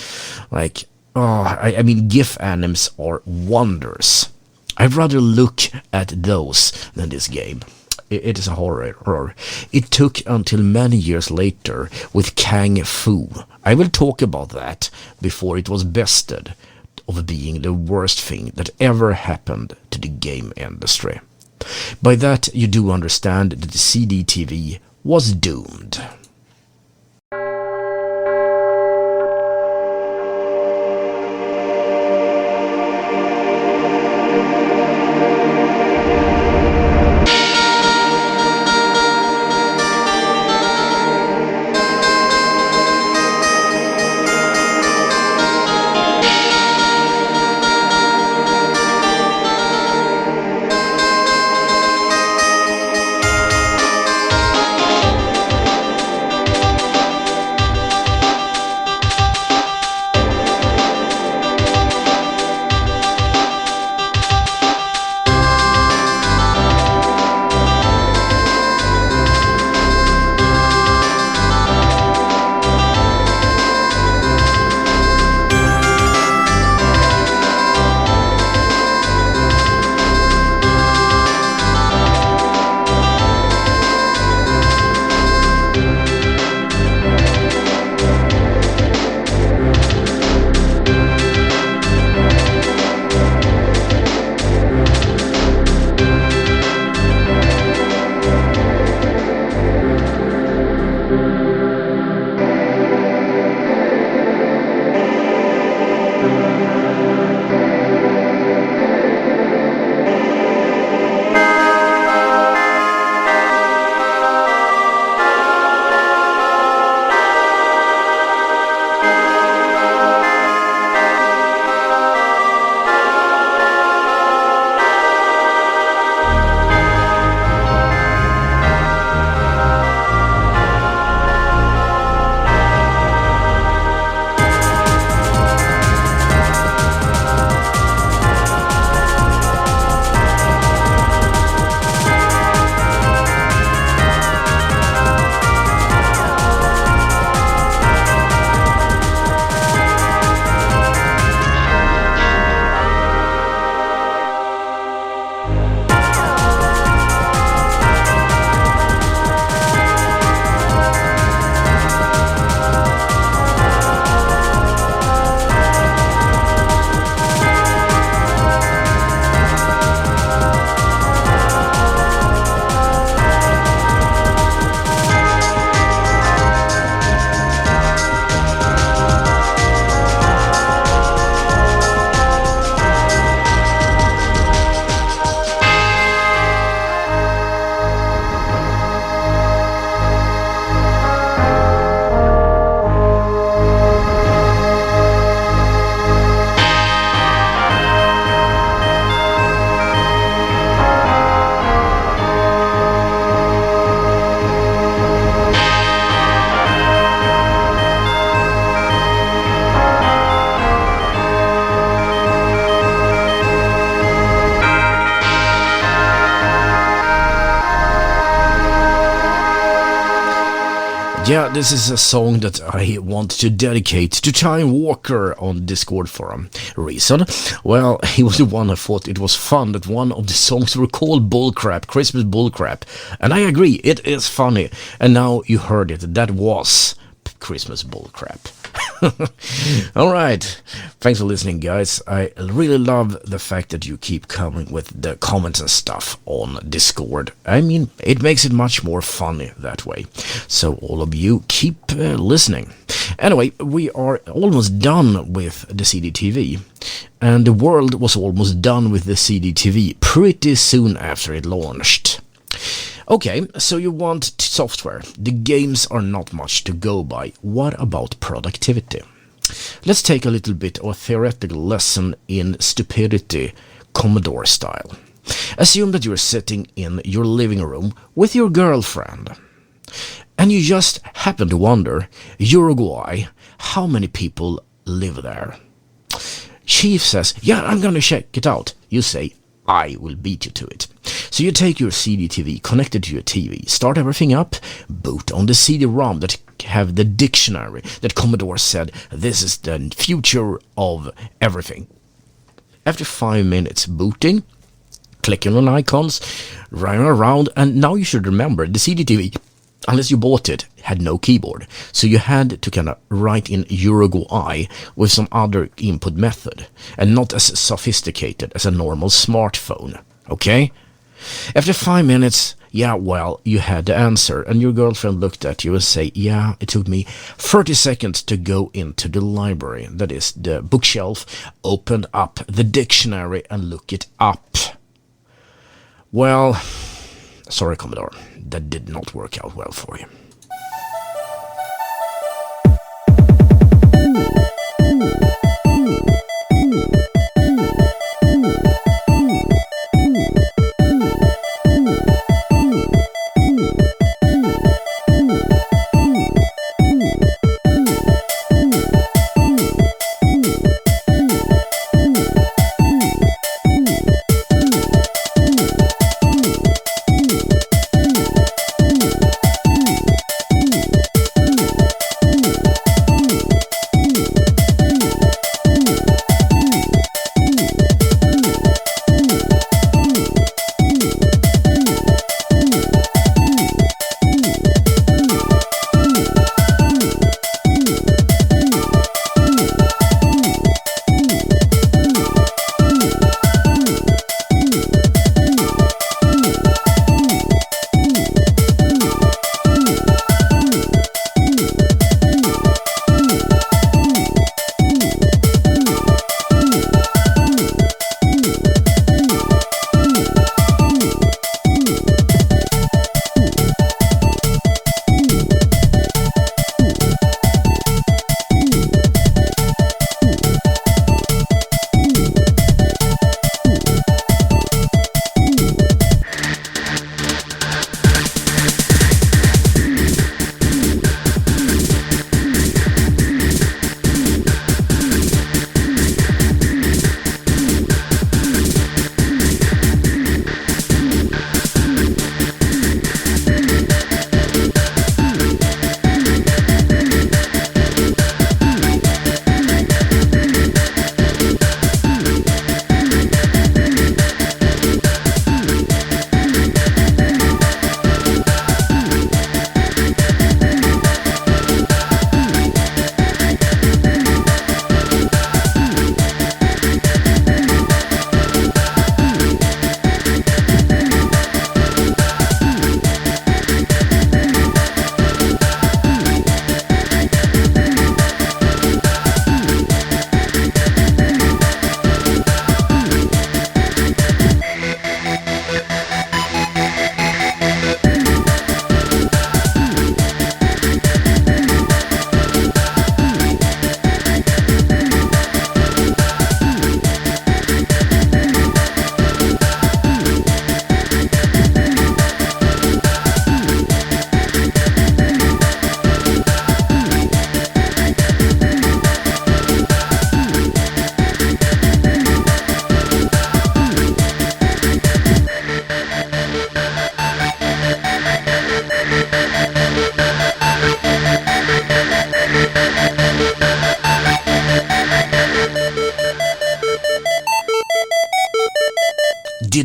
Like, GIF animes are wonders. I'd rather look at those than this game. It is a horror. It took until many years later with Kung Fu. I will talk about that before it was bested of being the worst thing that ever happened to the game industry. By that you do understand that the CDTV was doomed. Yeah, this is a song that I want to dedicate to Time Walker on Discord forum. Reason? Well, he was the one who thought it was fun that one of the songs were called Bullcrap, Christmas Bullcrap. And I agree, it is funny. And now you heard it, that was Christmas Bullcrap. Alright, thanks for listening, guys. I really love the fact that you keep coming with the comments and stuff on Discord. I mean, it makes it much more funny that way. So all of you keep listening. Anyway, we are almost done with the CDTV. And the world was almost done with the CDTV pretty soon after it launched. Okay, so you want software. The games are not much to go by. What about productivity? Let's take a little bit of a theoretical lesson in stupidity, Commodore style. Assume that you're sitting in your living room with your girlfriend. And you just happen to wonder, Uruguay, how many people live there? Chief says, yeah, I'm gonna check it out. You say, I will beat you to it. So you take your CDTV, connect it to your TV, start everything up, boot on the CD-ROM that have the dictionary that Commodore said this is the future of everything. After 5 minutes booting, clicking on icons, running around, and now you should remember the CDTV, unless you bought it, had no keyboard. So you had to kind of write in Uruguay with some other input method, and not as sophisticated as a normal smartphone. Okay? After 5 minutes, yeah, well, you had the answer, and your girlfriend looked at you and say, yeah, it took me 30 seconds to go into the library, that is, the bookshelf, open up the dictionary and look it up. Well, sorry, Commodore, that did not work out well for you.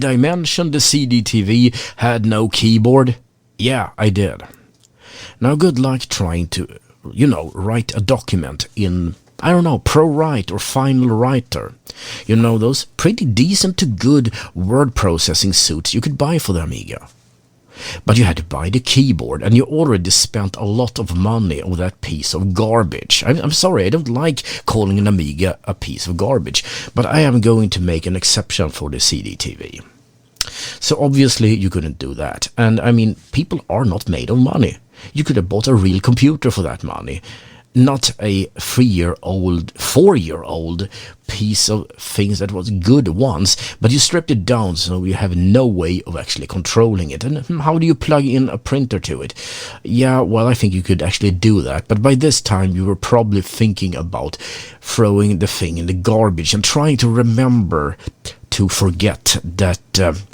Did I mention the CDTV had no keyboard? Yeah, I did. Now good luck trying to, write a document in, I don't know, ProWrite or Final Writer. You know, those pretty decent to good word processing suits you could buy for the Amiga. But you had to buy the keyboard, and you already spent a lot of money on that piece of garbage. I'm sorry, I don't like calling an Amiga a piece of garbage, but I am going to make an exception for the CDTV. So obviously you couldn't do that. And I mean, people are not made of money. You could have bought a real computer for that money. Not a 3-year-old, 4-year-old piece of things that was good once, but you stripped it down so you have no way of actually controlling it. And how do you plug in a printer to it? Yeah, well, I think you could actually do that, but by this time you were probably thinking about throwing the thing in the garbage and trying to remember to forget that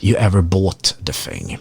you ever bought the thing.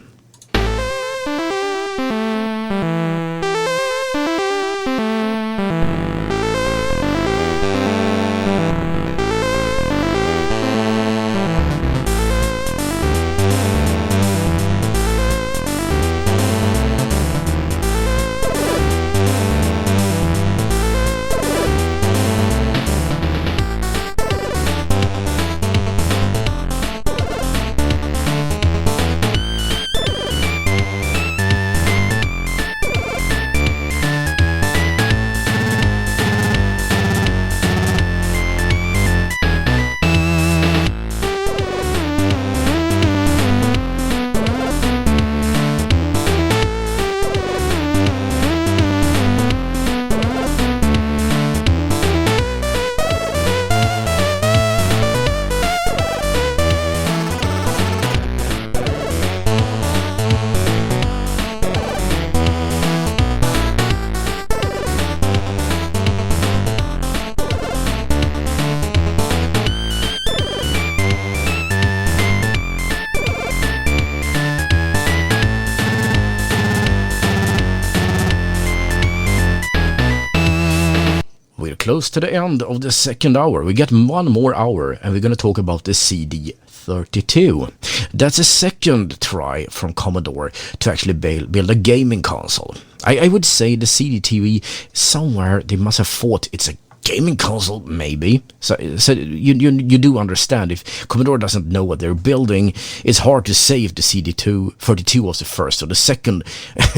Close to the end of the second hour. We get one more hour and we're going to talk about the CD32. That's a second try from Commodore to actually build a gaming console. I would say the CDTV, somewhere they must have thought it's a gaming console, maybe. So you do understand, if Commodore doesn't know what they're building, it's hard to say if the CD32 was the first or the second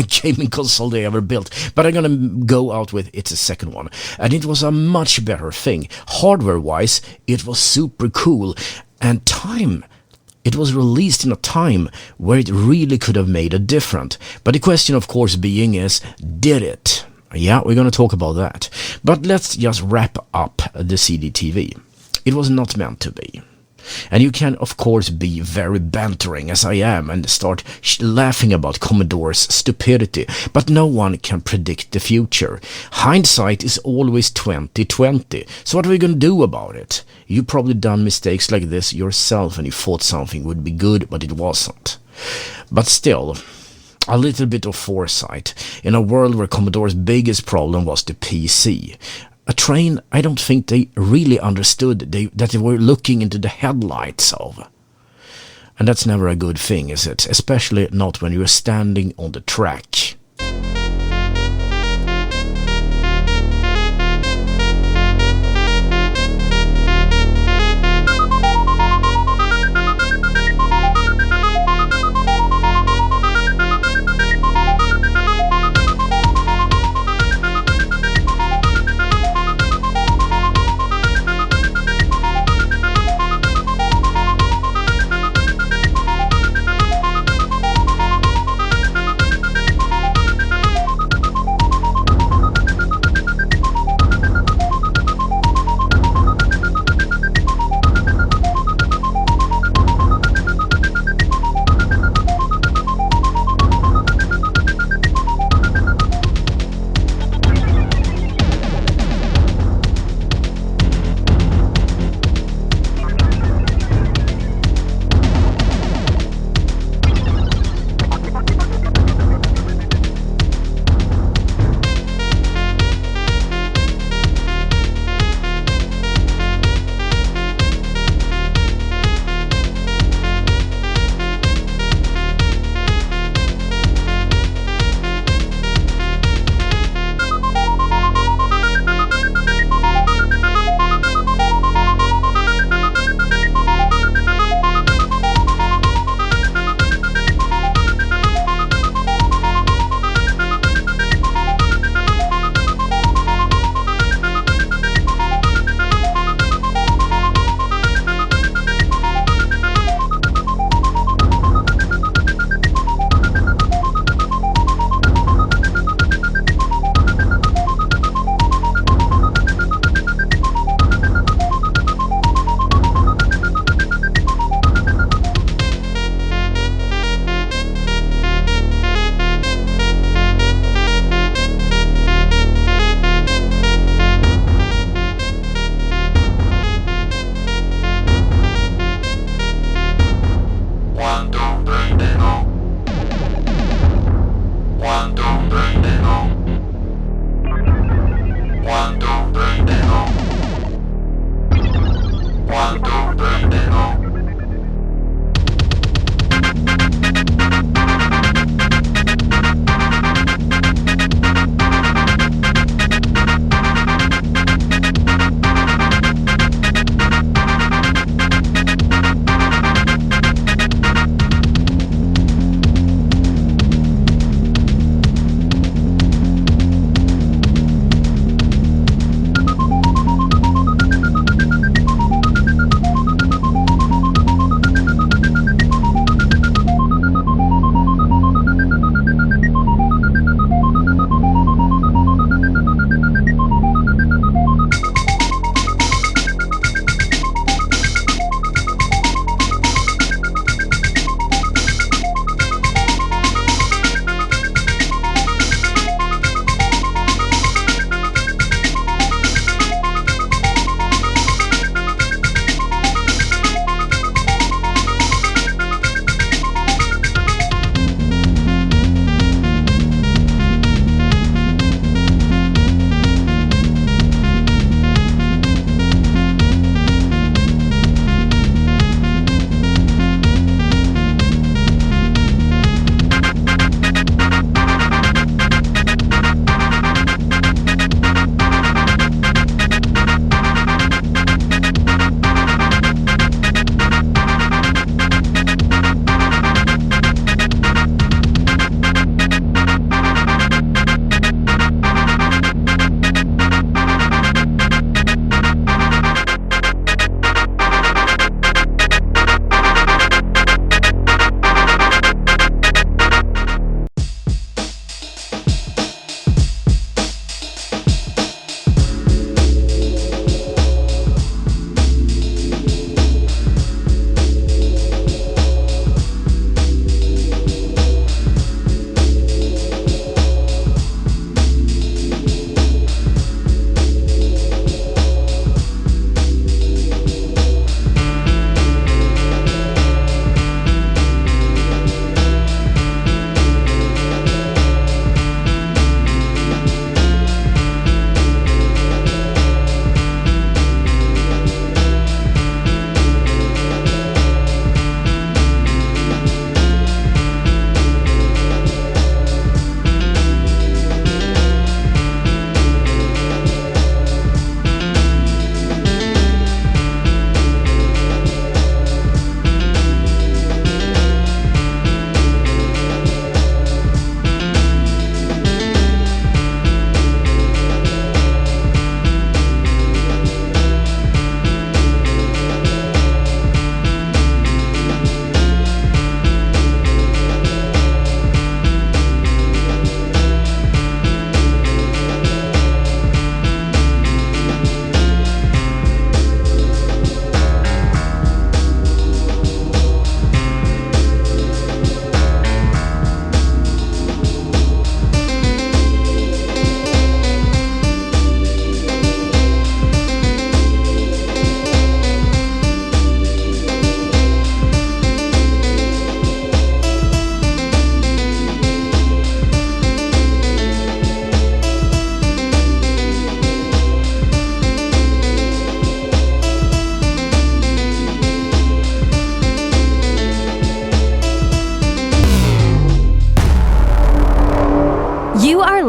gaming console they ever built. But I'm gonna go out with it's the second one, and it was a much better thing. Hardware-wise, it was super cool, and it was released in a time where it really could have made a difference. But the question, of course, being is, did it? Yeah, we're going to talk about that. But let's just wrap up the CDTV. It was not meant to be. And you can, of course, be very bantering, as I am, and start laughing about Commodore's stupidity. But no one can predict the future. Hindsight is always 20/20. So what are we going to do about it? You've probably done mistakes like this yourself, and you thought something would be good, but it wasn't. But still, a little bit of foresight in a world where Commodore's biggest problem was the PC. A train I don't think they really understood that they were looking into the headlights of. And that's never a good thing, is it? Especially not when you're standing on the track.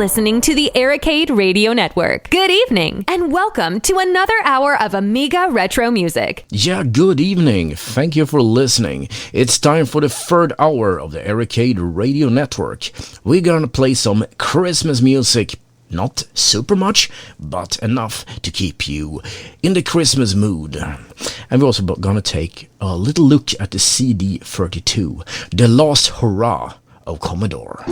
listening to the Arcade Radio Network. Good evening, and welcome to another hour of Amiga Retro Music. Yeah, good evening. Thank you for listening. It's time for the third hour of the Arcade Radio Network. We're gonna play some Christmas music. Not super much, but enough to keep you in the Christmas mood. And we're also gonna take a little look at the CD32, the last hurrah of Commodore.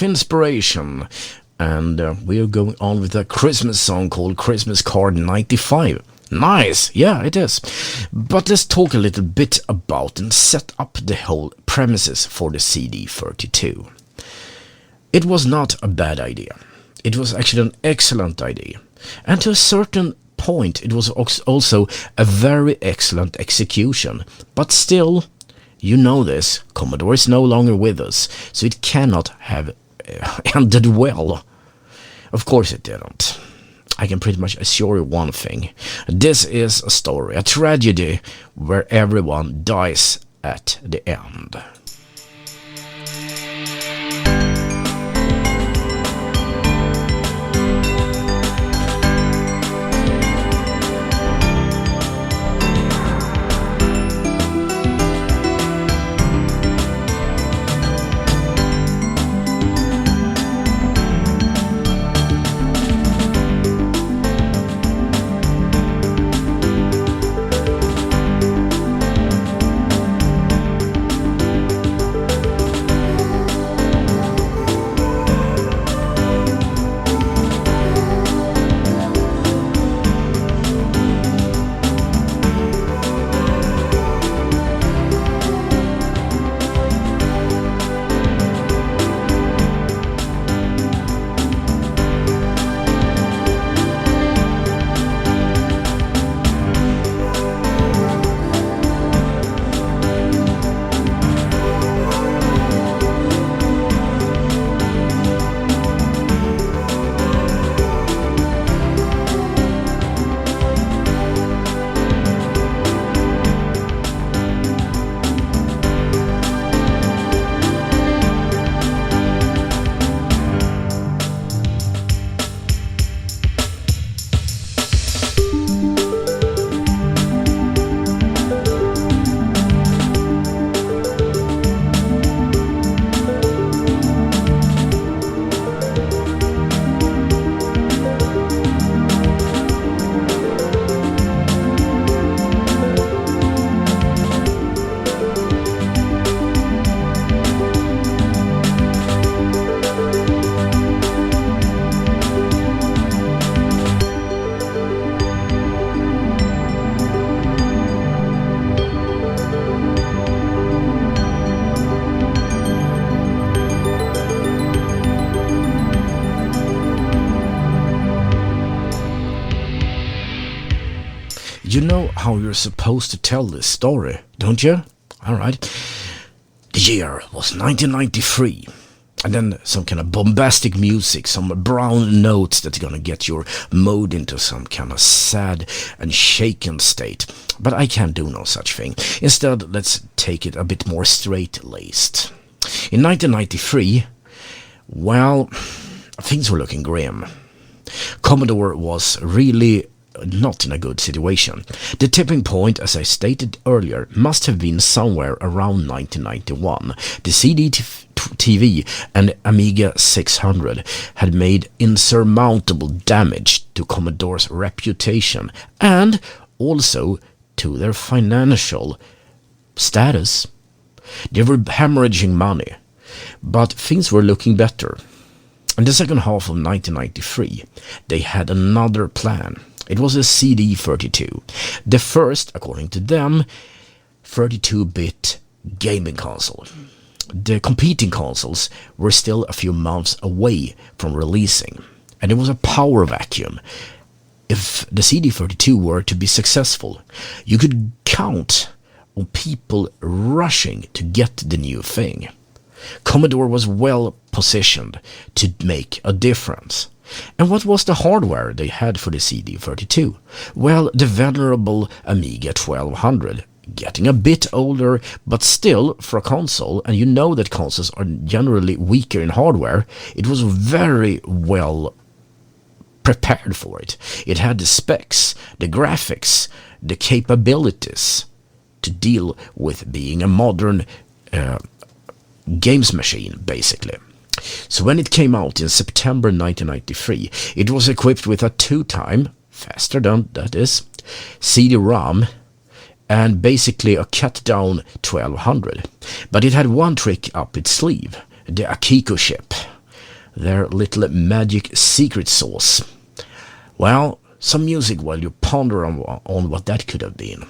Inspiration, and we are going on with a Christmas song called Christmas Card 95. Nice, yeah, it is. But let's talk a little bit about and set up the whole premises for the CD32. It was not a bad idea. It was actually an excellent idea, and to a certain point it was also a very excellent execution. But still, you know this, Commodore is no longer with us, so it cannot have ended well. Of course it didn't. I can pretty much assure you one thing. This is a story, a tragedy, where everyone dies at the end. You know how you're supposed to tell this story, don't you? Alright. The year was 1993. And then some kind of bombastic music, some brown notes that's gonna get your mood into some kind of sad and shaken state. But I can't do no such thing. Instead, let's take it a bit more straight-laced. In 1993, well, things were looking grim. Commodore was really not in a good situation. The tipping point, as I stated earlier, must have been somewhere around 1991. The CDTV and Amiga 600 had made insurmountable damage to Commodore's reputation and also to their financial status. They were hemorrhaging money, but things were looking better. In the second half of 1993, they had another plan. It was a CD32, the first, according to them, 32-bit gaming console. The competing consoles were still a few months away from releasing, and it was a power vacuum. If the CD32 were to be successful, you could count on people rushing to get the new thing. Commodore was well positioned to make a difference. And what was the hardware they had for the CD32? Well, the venerable Amiga 1200, getting a bit older, but still for a console, and you know that consoles are generally weaker in hardware, it was very well prepared for it. It had the specs, the graphics, the capabilities to deal with being a modern games machine, basically. So when it came out in September 1993, it was equipped with a 2-time, faster than that is, CD-ROM, and basically a cut-down 1200. But it had one trick up its sleeve, the Akiko chip, their little magic secret sauce. Well, some music while you ponder on what that could have been.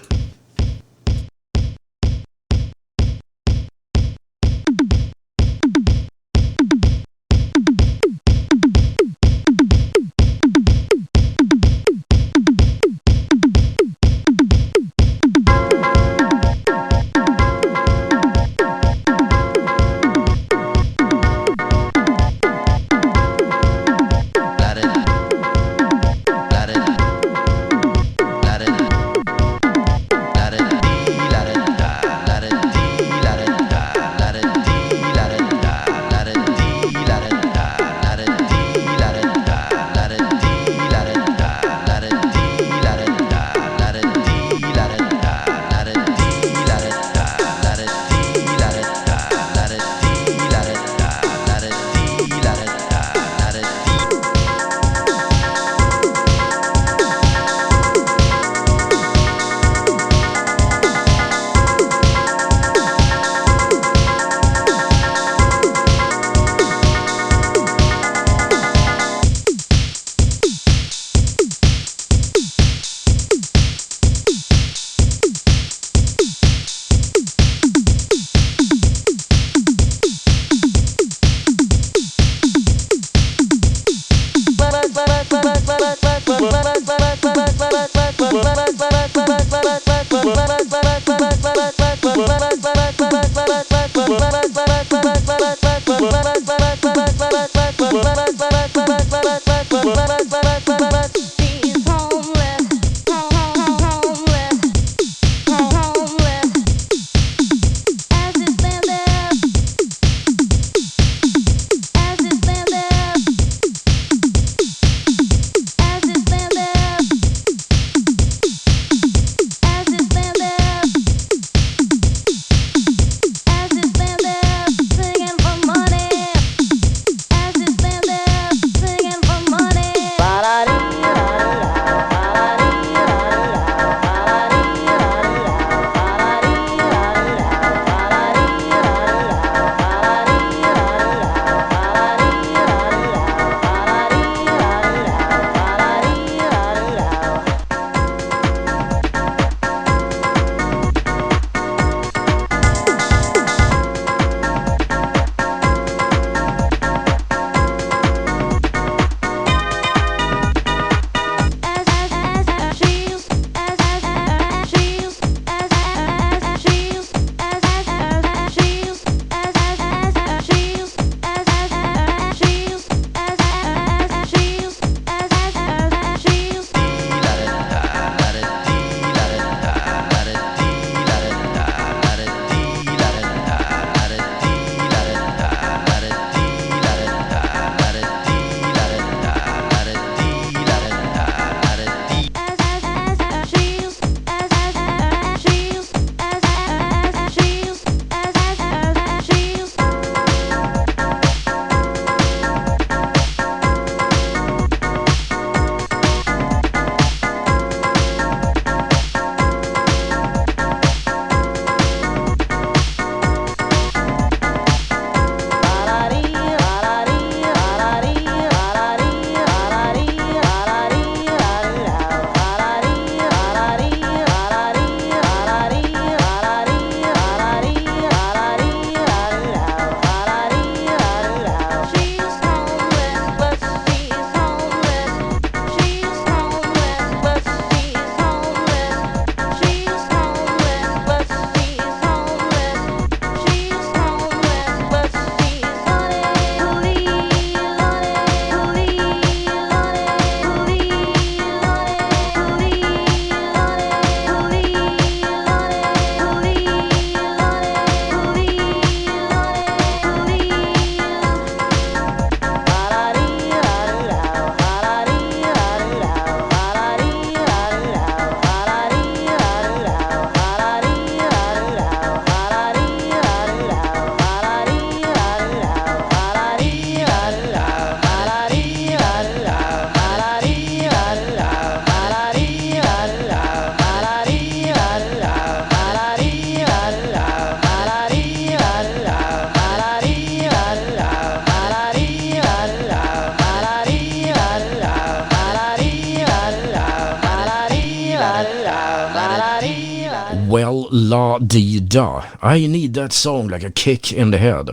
that.The. I need that song like a kick in the head.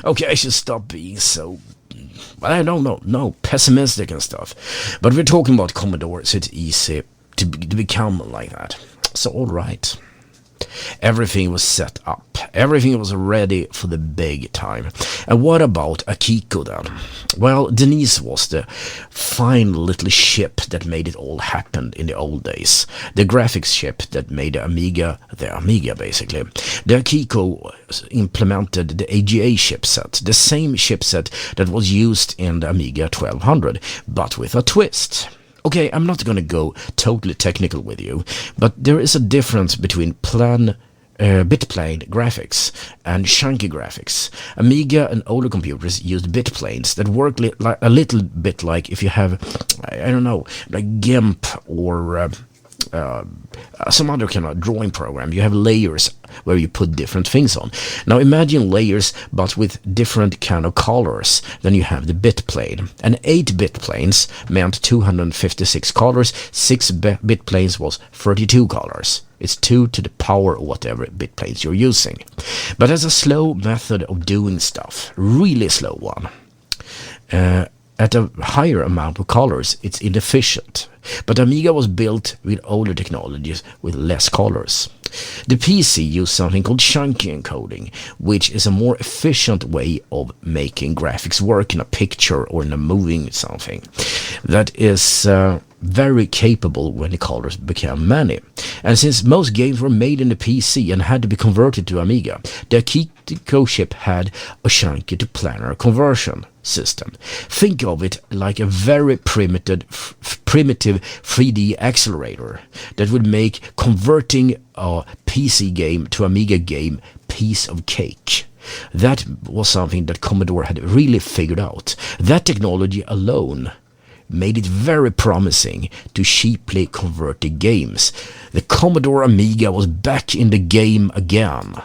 Okay, I should stop being so, I don't know, no, pessimistic and stuff. But we're talking about Commodore, so it's easy to become like that. So all right. Everything was set up. Everything was ready for the big time. And what about Akiko then? Well, Denise was the fine little ship that made it all happen in the old days. The graphics chip that made the Amiga basically. The Akiko implemented the AGA chipset, the same chipset that was used in the Amiga 1200, but with a twist. Okay, I'm not going to go totally technical with you, but there is a difference between bitplane graphics and chunky graphics. Amiga and older computers used bitplanes that work a little bit like if you have, I don't know, like GIMP or some other kind of drawing program. You have layers where you put different things on. Now imagine layers but with different kind of colors. Then you have the bit plane. And 8-bit planes meant 256 colors. 6-bit planes was 32 colors. It's 2 to the power of whatever bit planes you're using. But as a slow method of doing stuff, really slow one, at a higher amount of colors, it's inefficient. But Amiga was built with older technologies with less colors. The PC used something called chunky encoding, which is a more efficient way of making graphics work in a picture or in a moving something. That is very capable when the colors became many. And since most games were made in the PC and had to be converted to Amiga, the Akiko chip had a chunky to planar conversion system. Think of it like a very primitive 3D accelerator that would make converting a PC game to Amiga game piece of cake. That was something that Commodore had really figured out. That technology alone made it very promising to cheaply convert the games. The Commodore Amiga was back in the game again.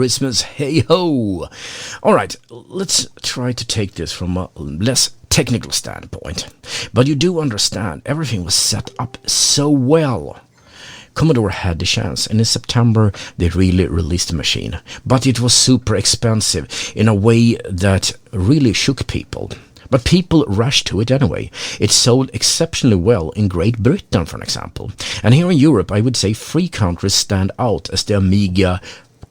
Christmas, hey ho! Alright, let's try to take this from a less technical standpoint. But you do understand, everything was set up so well. Commodore had the chance, and in September they really released the machine. But it was super expensive in a way that really shook people. But people rushed to it anyway. It sold exceptionally well in Great Britain, for example. And here in Europe, I would say 3 countries stand out as the Amiga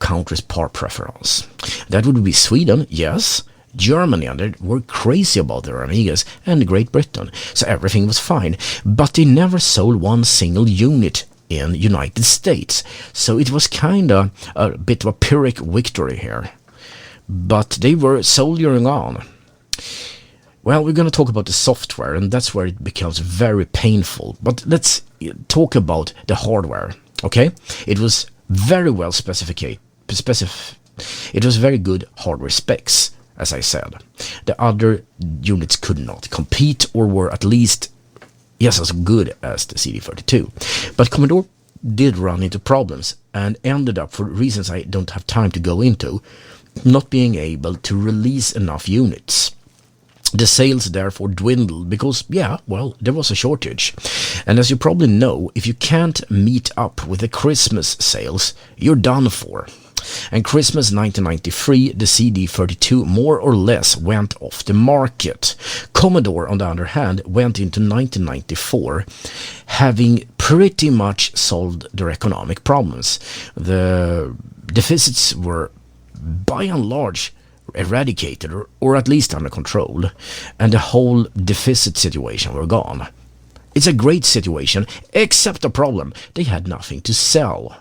countries par preference. That would be Sweden, yes, Germany, and they were crazy about their Amigas, and Great Britain. So everything was fine. But they never sold one single unit in United States. So it was kinda a bit of a Pyrrhic victory here. But they were soldiering on. Well, we're going to talk about the software, and that's where it becomes very painful. But let's talk about the hardware. Okay, it was very well it was very good hardware specs, as I said. The other units could not compete, or were at least as good as the CD32. But Commodore did run into problems and ended up, for reasons I don't have time to go into, not being able to release enough units. The sales therefore dwindled because, there was a shortage. And as you probably know, if you can't meet up with the Christmas sales, you're done for. And Christmas 1993, the CD32 more or less went off the market. Commodore, on the other hand, went into 1994 having pretty much solved their economic problems. The deficits were by and large eradicated, or at least under control, and the whole deficit situation were gone. It's a great situation, except the problem: they had nothing to sell.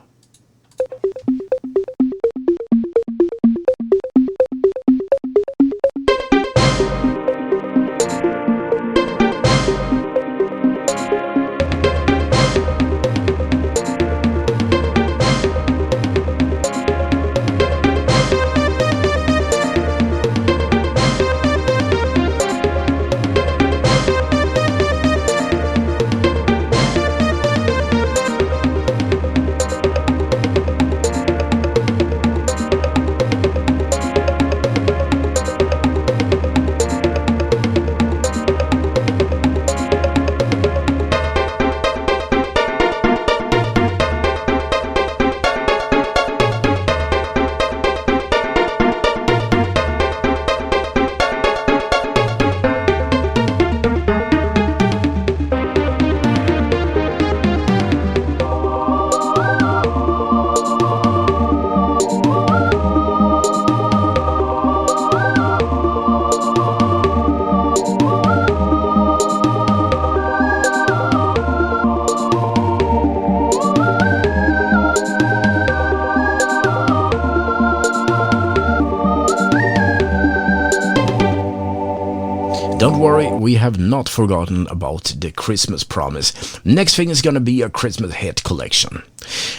Don't worry, we have not forgotten about the Christmas promise. Next thing is gonna be a Christmas hit collection.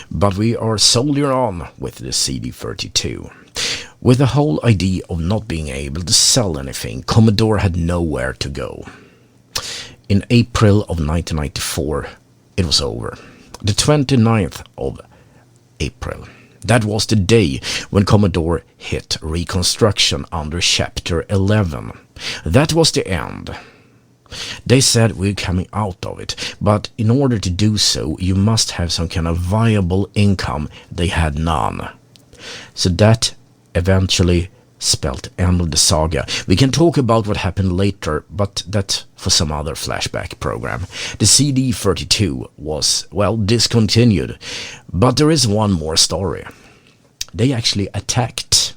But we are soldiering on with the CD32. With the whole idea of not being able to sell anything, Commodore had nowhere to go. In April of 1994, it was over. The 29th of April. That was the day when Commodore hit reconstruction under Chapter 11. That was the end. They said we're coming out of it, but in order to do so, you must have some kind of viable income. They had none. So that eventually spelled end of the saga. We can talk about what happened later, but that for some other flashback program. The CD32 was, discontinued. But there is one more story. They actually attacked.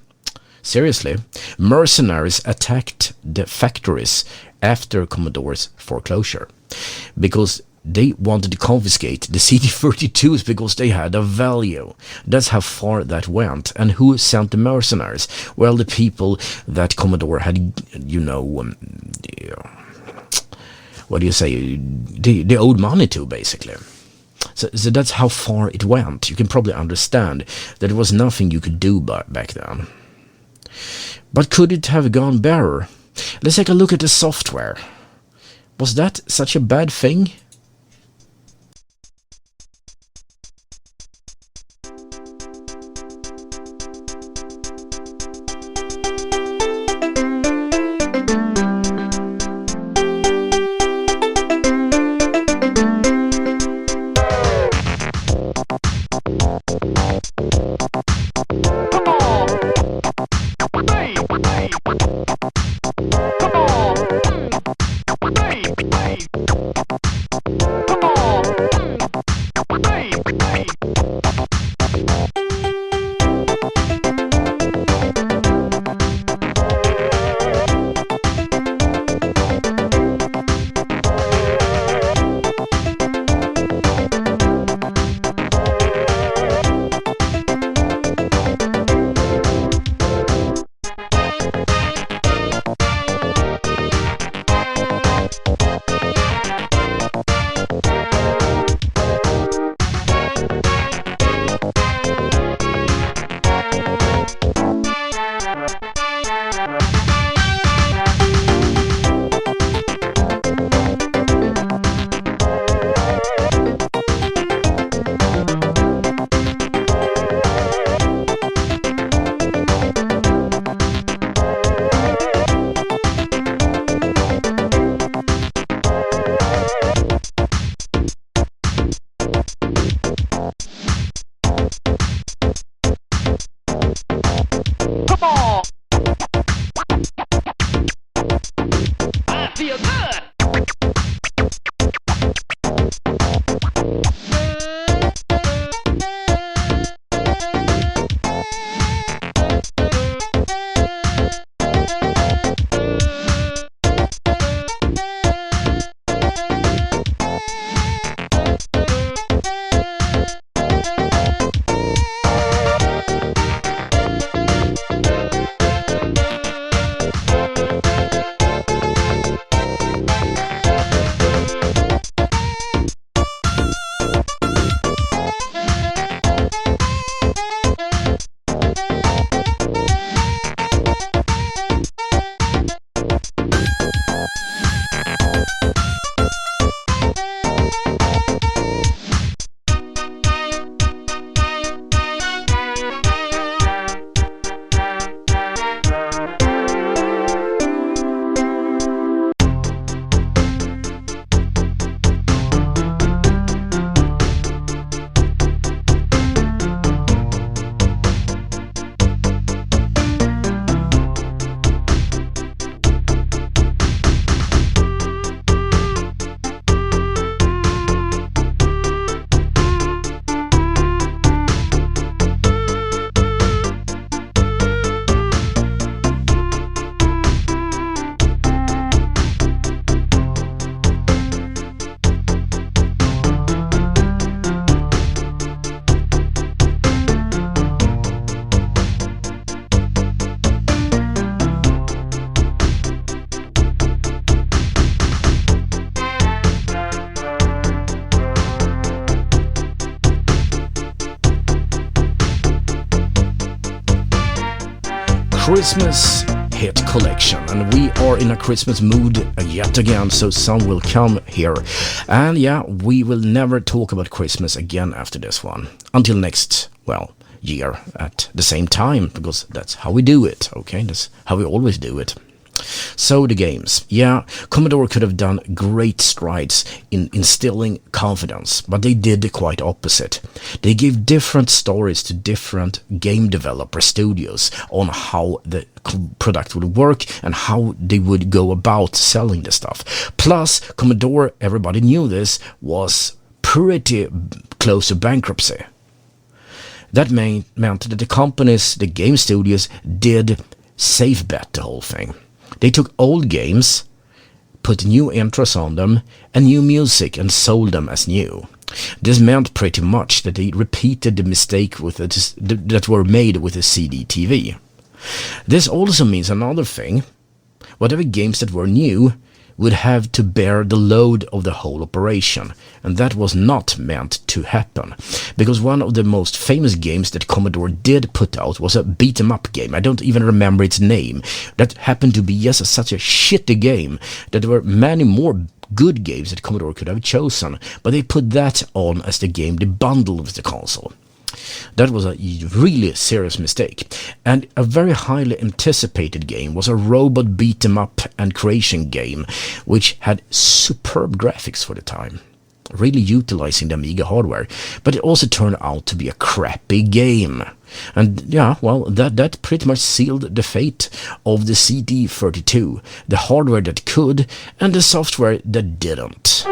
Seriously, mercenaries attacked the factories after Commodore's foreclosure because they wanted to confiscate the CD32s because they had a value. That's how far that went. And who sent the mercenaries? Well, the people that Commodore had, they owed money to, basically. So that's how far it went. You can probably understand that there was nothing you could do back then. But could it have gone better? Let's take a look at the software. Was that such a bad thing? Christmas hit collection, and we are in a Christmas mood yet again, so some will come here. And yeah, we will never talk about Christmas again after this one. Until next, well, year at the same time, because that's how we do it, okay? That's how we always do it. So the games. Yeah, Commodore could have done great strides in instilling confidence, but they did the quite opposite. They gave different stories to different game developer studios on how the product would work and how they would go about selling the stuff. Plus, Commodore, everybody knew this, was pretty close to bankruptcy. That meant that the companies, the game studios, did safe bet the whole thing. They took old games, put new intros on them, and new music, and sold them as new. This meant pretty much that they repeated the mistake that were made with the CDTV. This also means another thing. Whatever games that were new would have to bear the load of the whole operation, and that was not meant to happen, because one of the most famous games that Commodore did put out was a beat-em-up game. I don't even remember its name. That happened to be just such a shitty game that there were many more good games that Commodore could have chosen, but they put that on as the game they bundled with the console. That was a really serious mistake. And a very highly anticipated game was a robot beat-em-up and creation game, which had superb graphics for the time, really utilizing the Amiga hardware, but it also turned out to be a crappy game. And yeah, well, that pretty much sealed the fate of the CD32, the hardware that could and the software that didn't.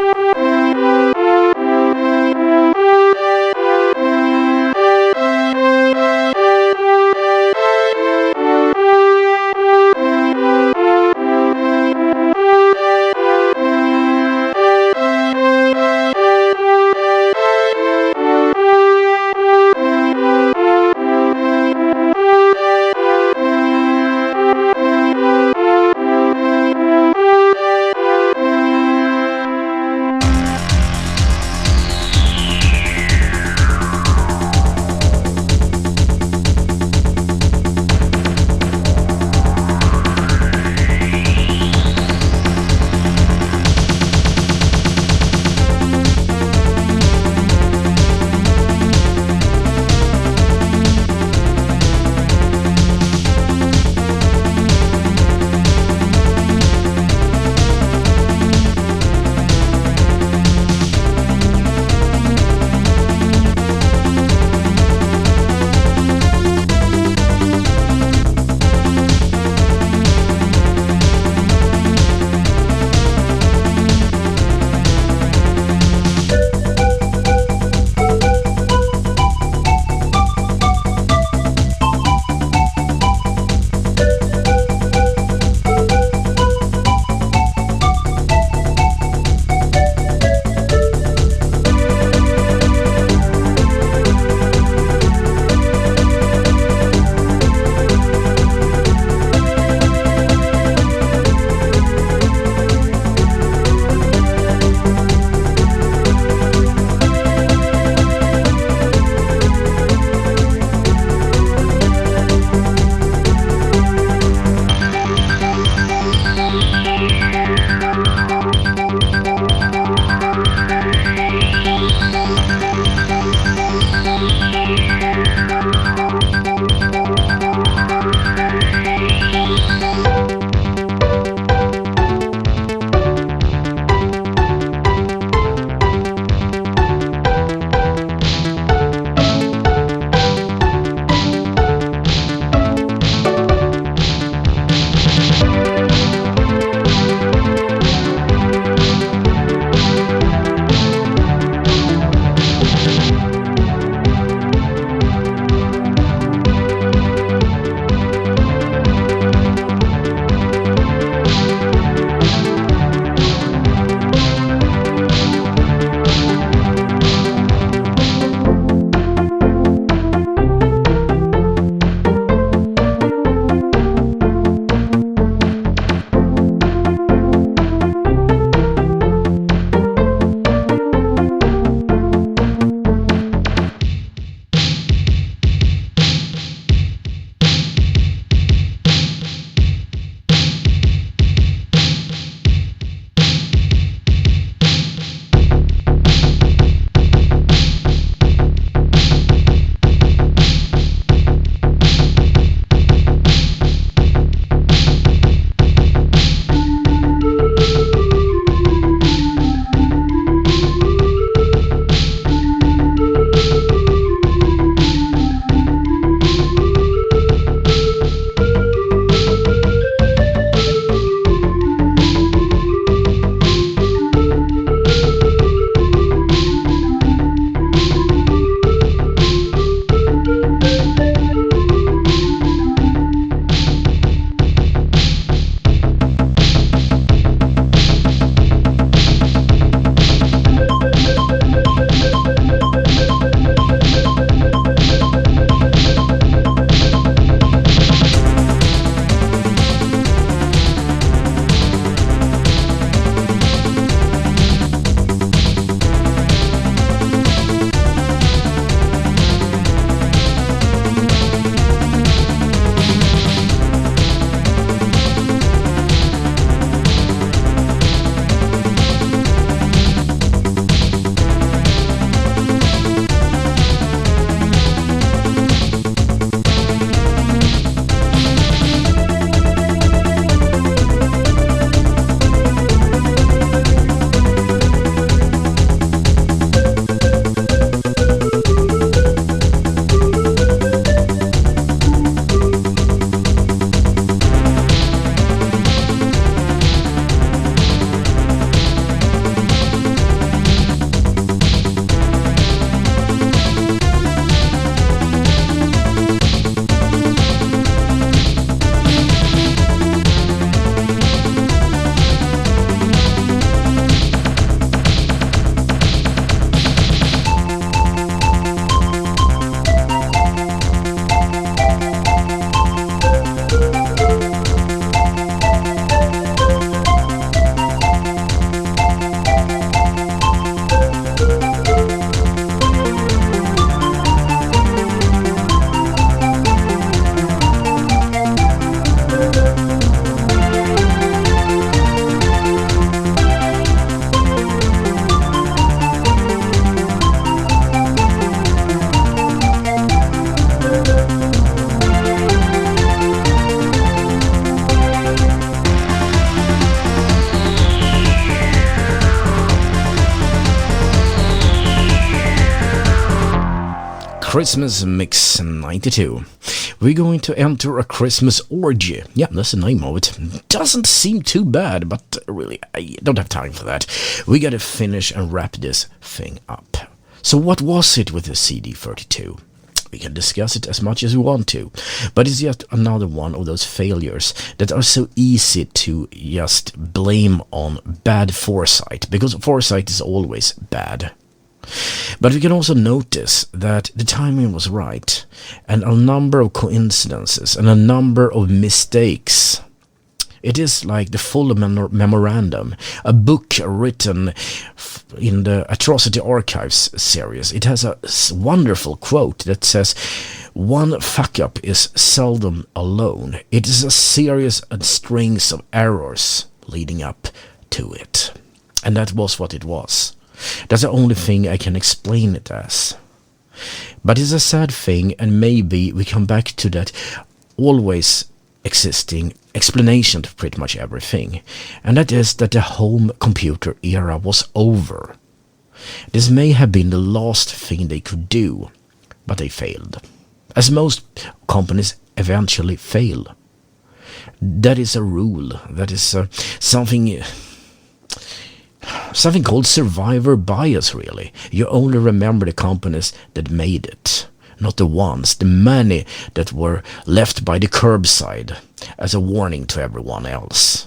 Christmas Mix 92. We're going to enter a Christmas orgy. Yeah, that's the name of it. Doesn't seem too bad, but really, I don't have time for that. We gotta finish and wrap this thing up. So what was it with the CD32? We can discuss it as much as we want to, but it's yet another one of those failures that are so easy to just blame on bad foresight, because foresight is always bad. But we can also notice that the timing was right, and a number of coincidences and a number of mistakes. It is like the full memorandum, a book written in the Atrocity Archives series. It has a wonderful quote that says, "One fuck-up is seldom alone. It is a series and strings of errors leading up to it." And that was what it was. That's the only thing I can explain it as. But it's a sad thing, and maybe we come back to that always existing explanation to pretty much everything, and that is that the home computer era was over. This may have been the last thing they could do, but they failed. As most companies eventually fail. That is a rule. That is something called survivor bias, really. You only remember the companies that made it, not the many that were left by the curbside as a warning to everyone else.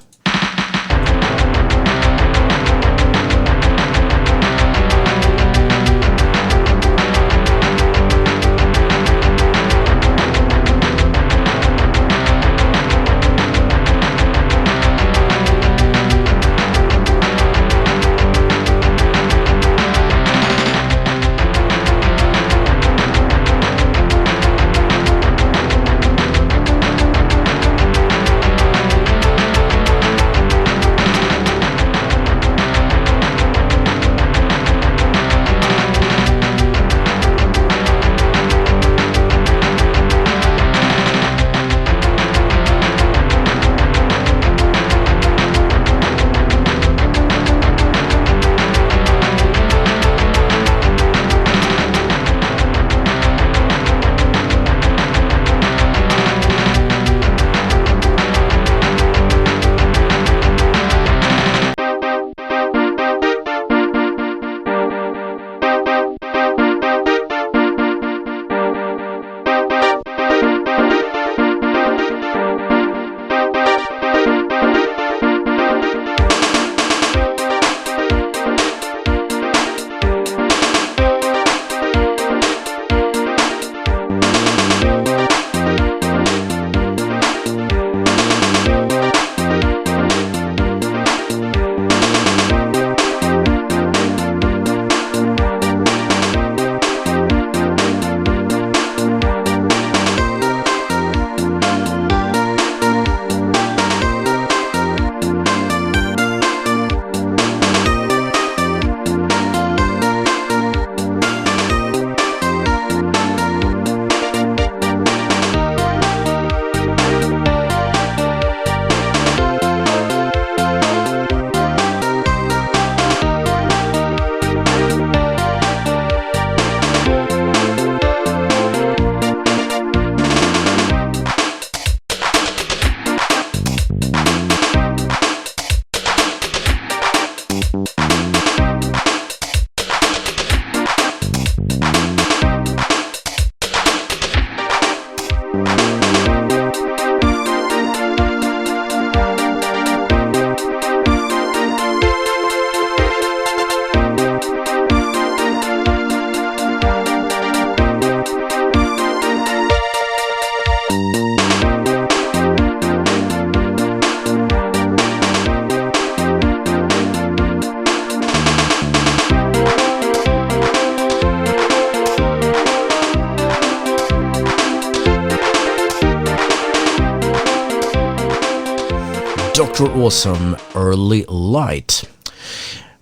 Dr. Awesome Early Light.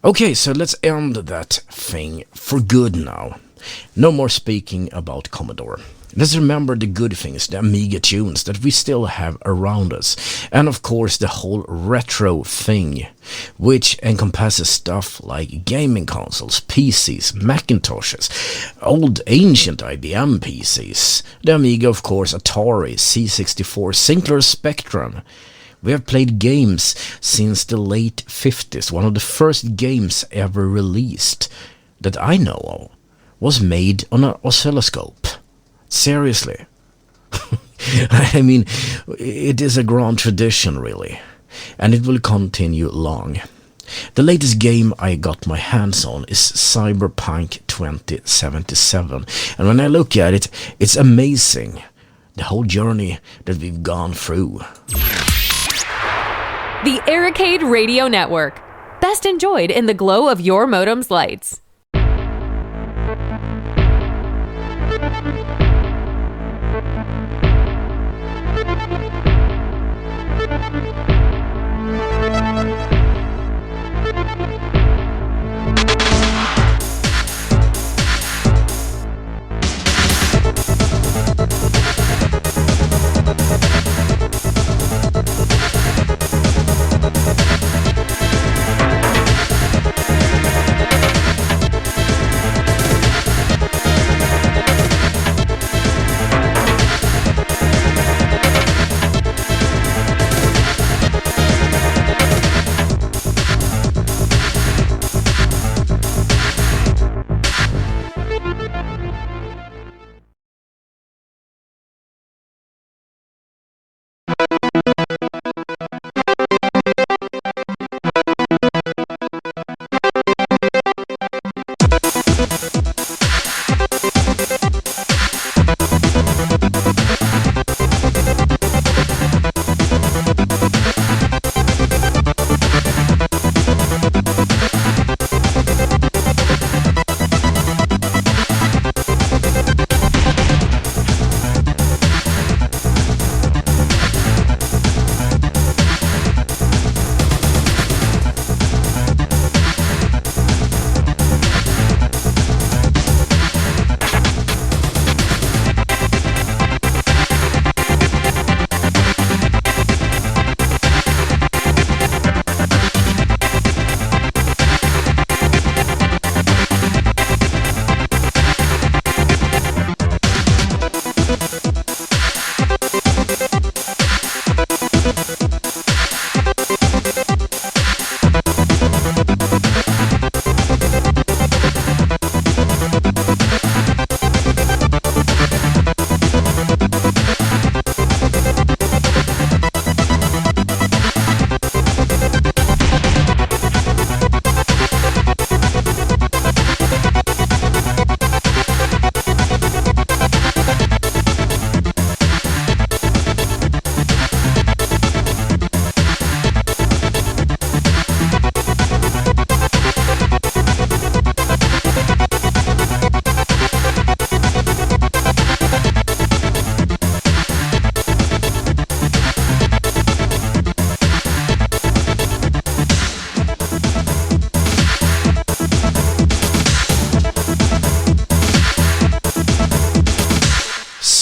Okay, so let's end that thing for good now. No more speaking about Commodore. Let's remember the good things, the Amiga tunes that we still have around us. And of course the whole retro thing, which encompasses stuff like gaming consoles, PCs, Macintoshes, old ancient IBM PCs, the Amiga of course, Atari, C64, Sinclair Spectrum. We have played games since the late 50s. One of the first games ever released that I know of was made on an oscilloscope. Seriously. I mean, it is a grand tradition, really, and it will continue long. The latest game I got my hands on is Cyberpunk 2077, and when I look at it, it's amazing, the whole journey that we've gone through. The Arcade Radio Network. Best enjoyed in the glow of your modem's lights.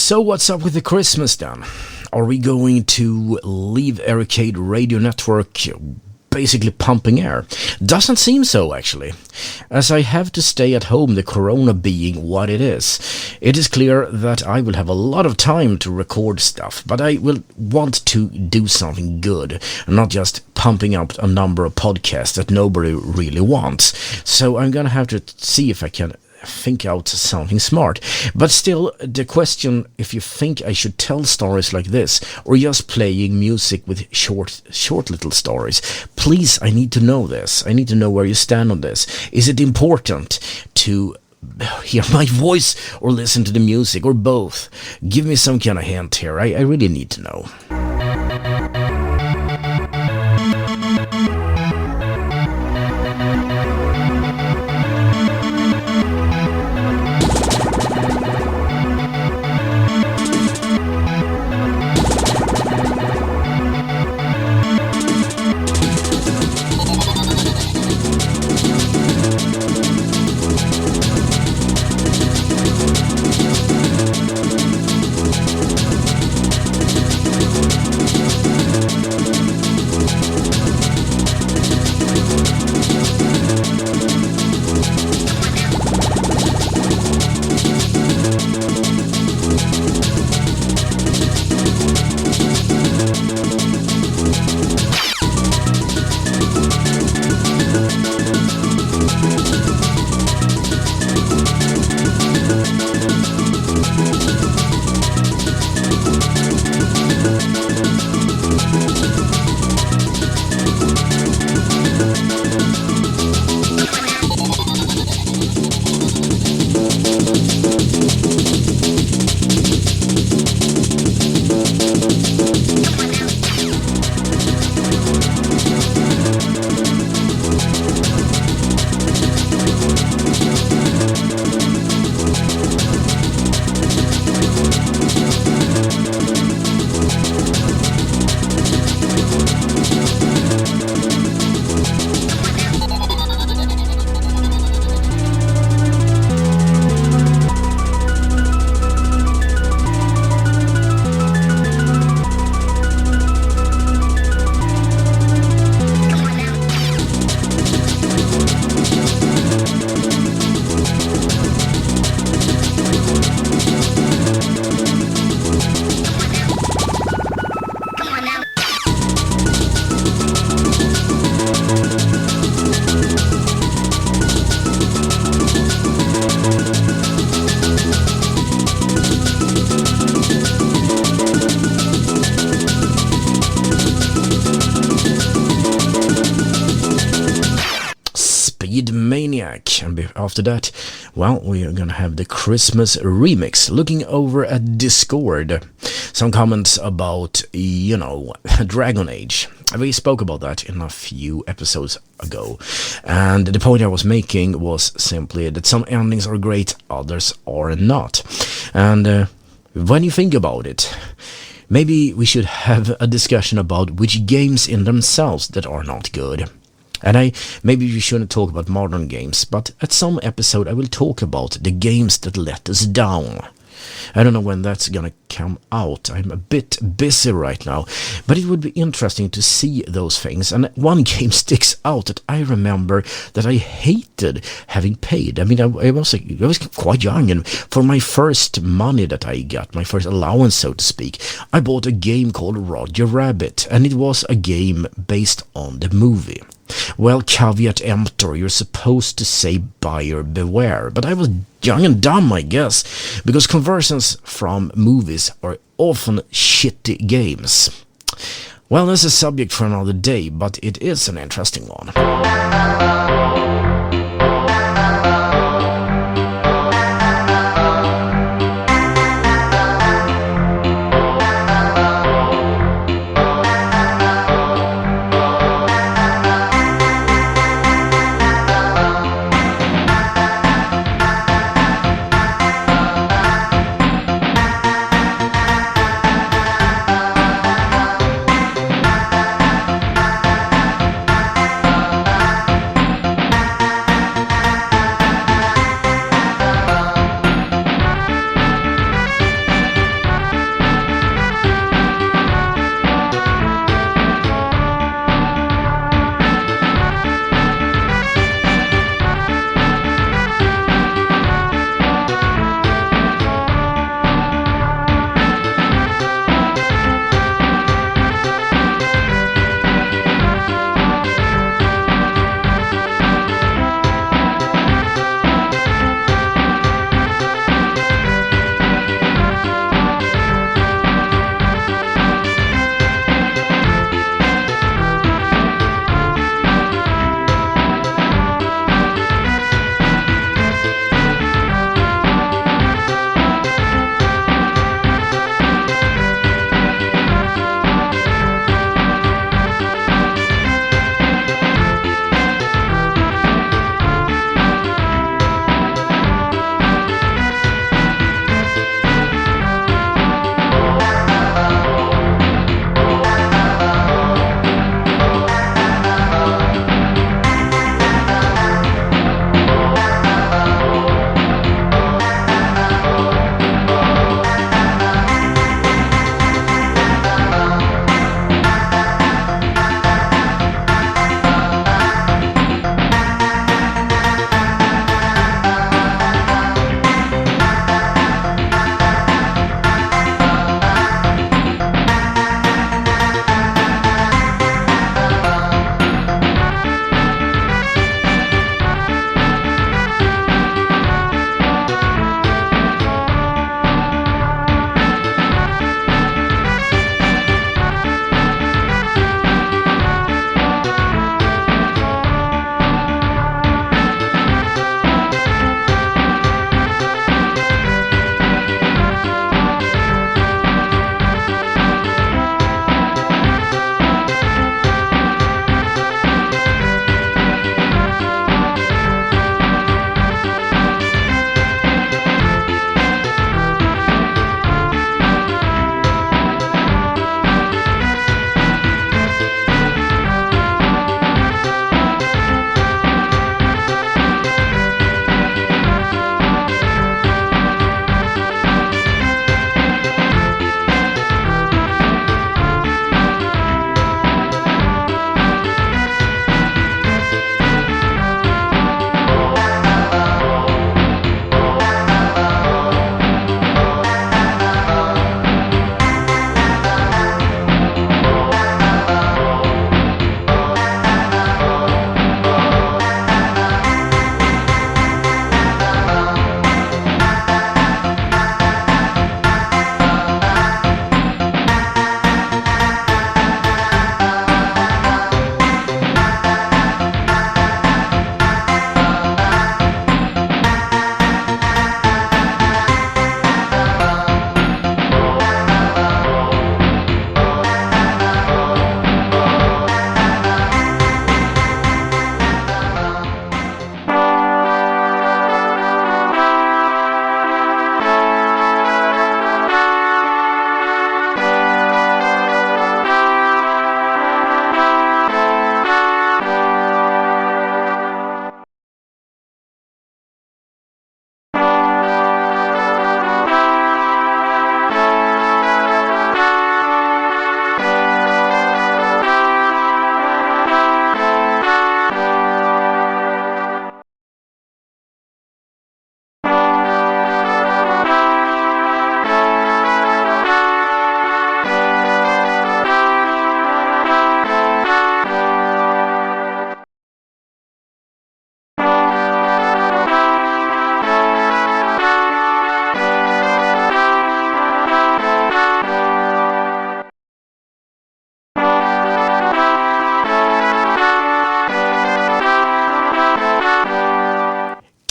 So what's up with the Christmas then? Are we going to leave Arcade Radio Network basically pumping air? Doesn't seem so, actually. As I have to stay at home, the corona being what it is clear that I will have a lot of time to record stuff, but I will want to do something good, not just pumping up a number of podcasts that nobody really wants. So I'm gonna have to see if I can think out something smart. But still, the question, if you think I should tell stories like this or just playing music with short little stories, please, I need to know this. I need to know where you stand on this. Is it important to hear my voice or listen to the music, or both? Give me some kind of hint here. I really need to know. Maniac. And after that, well, we are gonna have the Christmas remix, looking over at Discord. Some comments about, Dragon Age. We spoke about that in a few episodes ago, and the point I was making was simply that some endings are great, others are not. And when you think about it, maybe we should have a discussion about which games in themselves that are not good. And maybe we shouldn't talk about modern games, but at some episode I will talk about the games that let us down. I don't know when that's gonna come out. I'm a bit busy right now, but it would be interesting to see those things. And one game sticks out that I remember that I hated having paid. I mean, I was quite young, and for my first money that I got, my first allowance, so to speak, I bought a game called Roger Rabbit, and it was a game based on the movie. Well, caveat emptor, you're supposed to say buyer beware, but I was young and dumb, I guess, because conversions from movies are often shitty games. Well, that's a subject for another day, but it is an interesting one.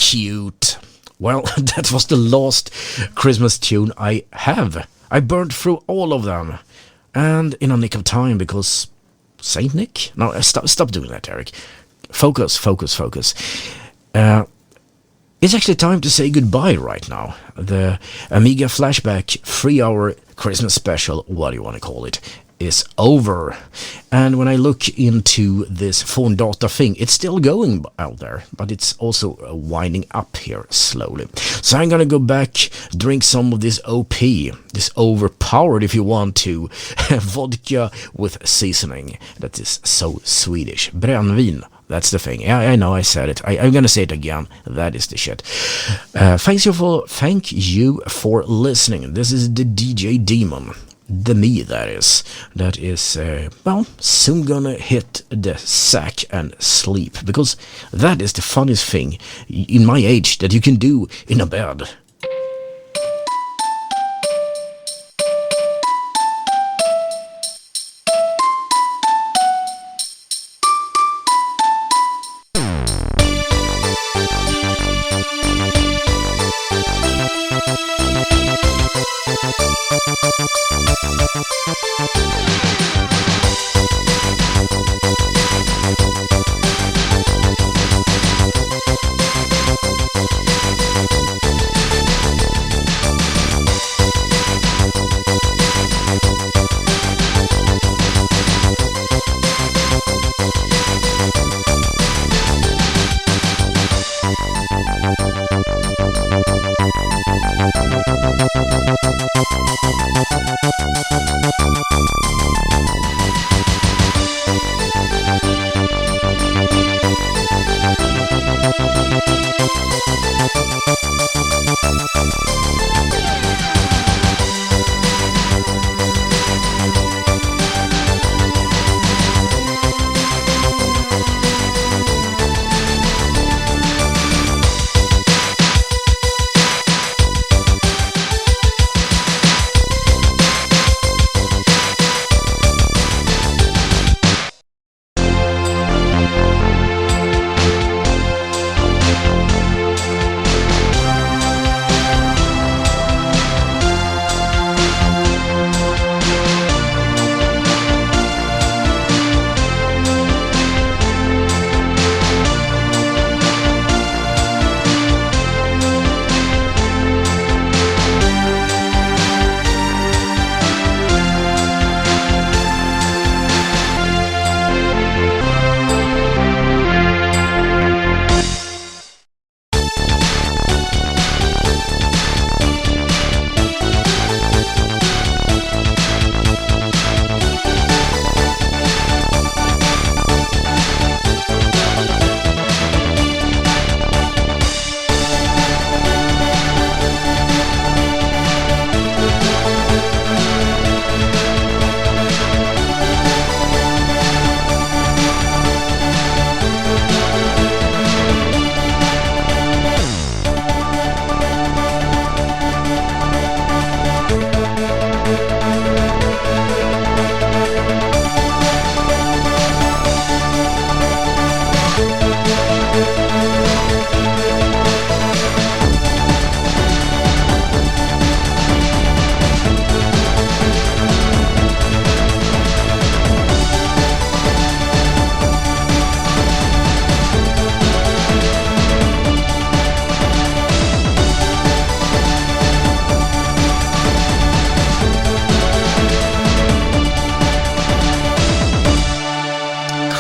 cute. Well, that was the last Christmas tune I have. I burned through all of them. And in a nick of time, because... Saint Nick? No, stop doing that, Eric. Focus. It's actually time to say goodbye right now. The Amiga Flashback 3-hour Christmas special, what do you want to call it, is over. And when I look into this Forndata thing, it's still going out there, but it's also winding up here slowly. So I'm gonna go back, drink some of this OP, this overpowered, if you want to, vodka with seasoning. That is so Swedish. Brännvin. That's the thing. Yeah, I know I said it. I'm gonna say it again. That is the shit. Thank you for listening. This is the DJ Demon. The me, that is. That is, well, soon gonna hit the sack and sleep. Because that is the funniest thing in my age that you can do in a bed.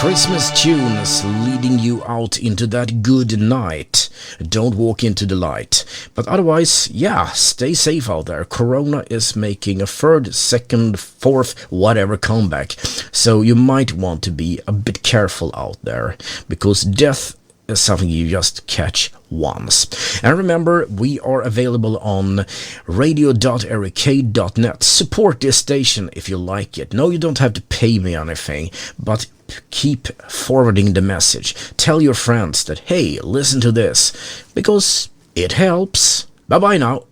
Christmas tunes leading you out into that good night. Don't walk into the light. But otherwise, yeah, stay safe out there. Corona is making a third, second, fourth, whatever comeback. So you might want to be a bit careful out there, because death is something you just catch once. And remember, we are available on radio.Errata.net. Support this station if you like it. No, you don't have to pay me anything, but keep forwarding the message. Tell your friends that, hey, listen to this, because it helps. Bye-bye now.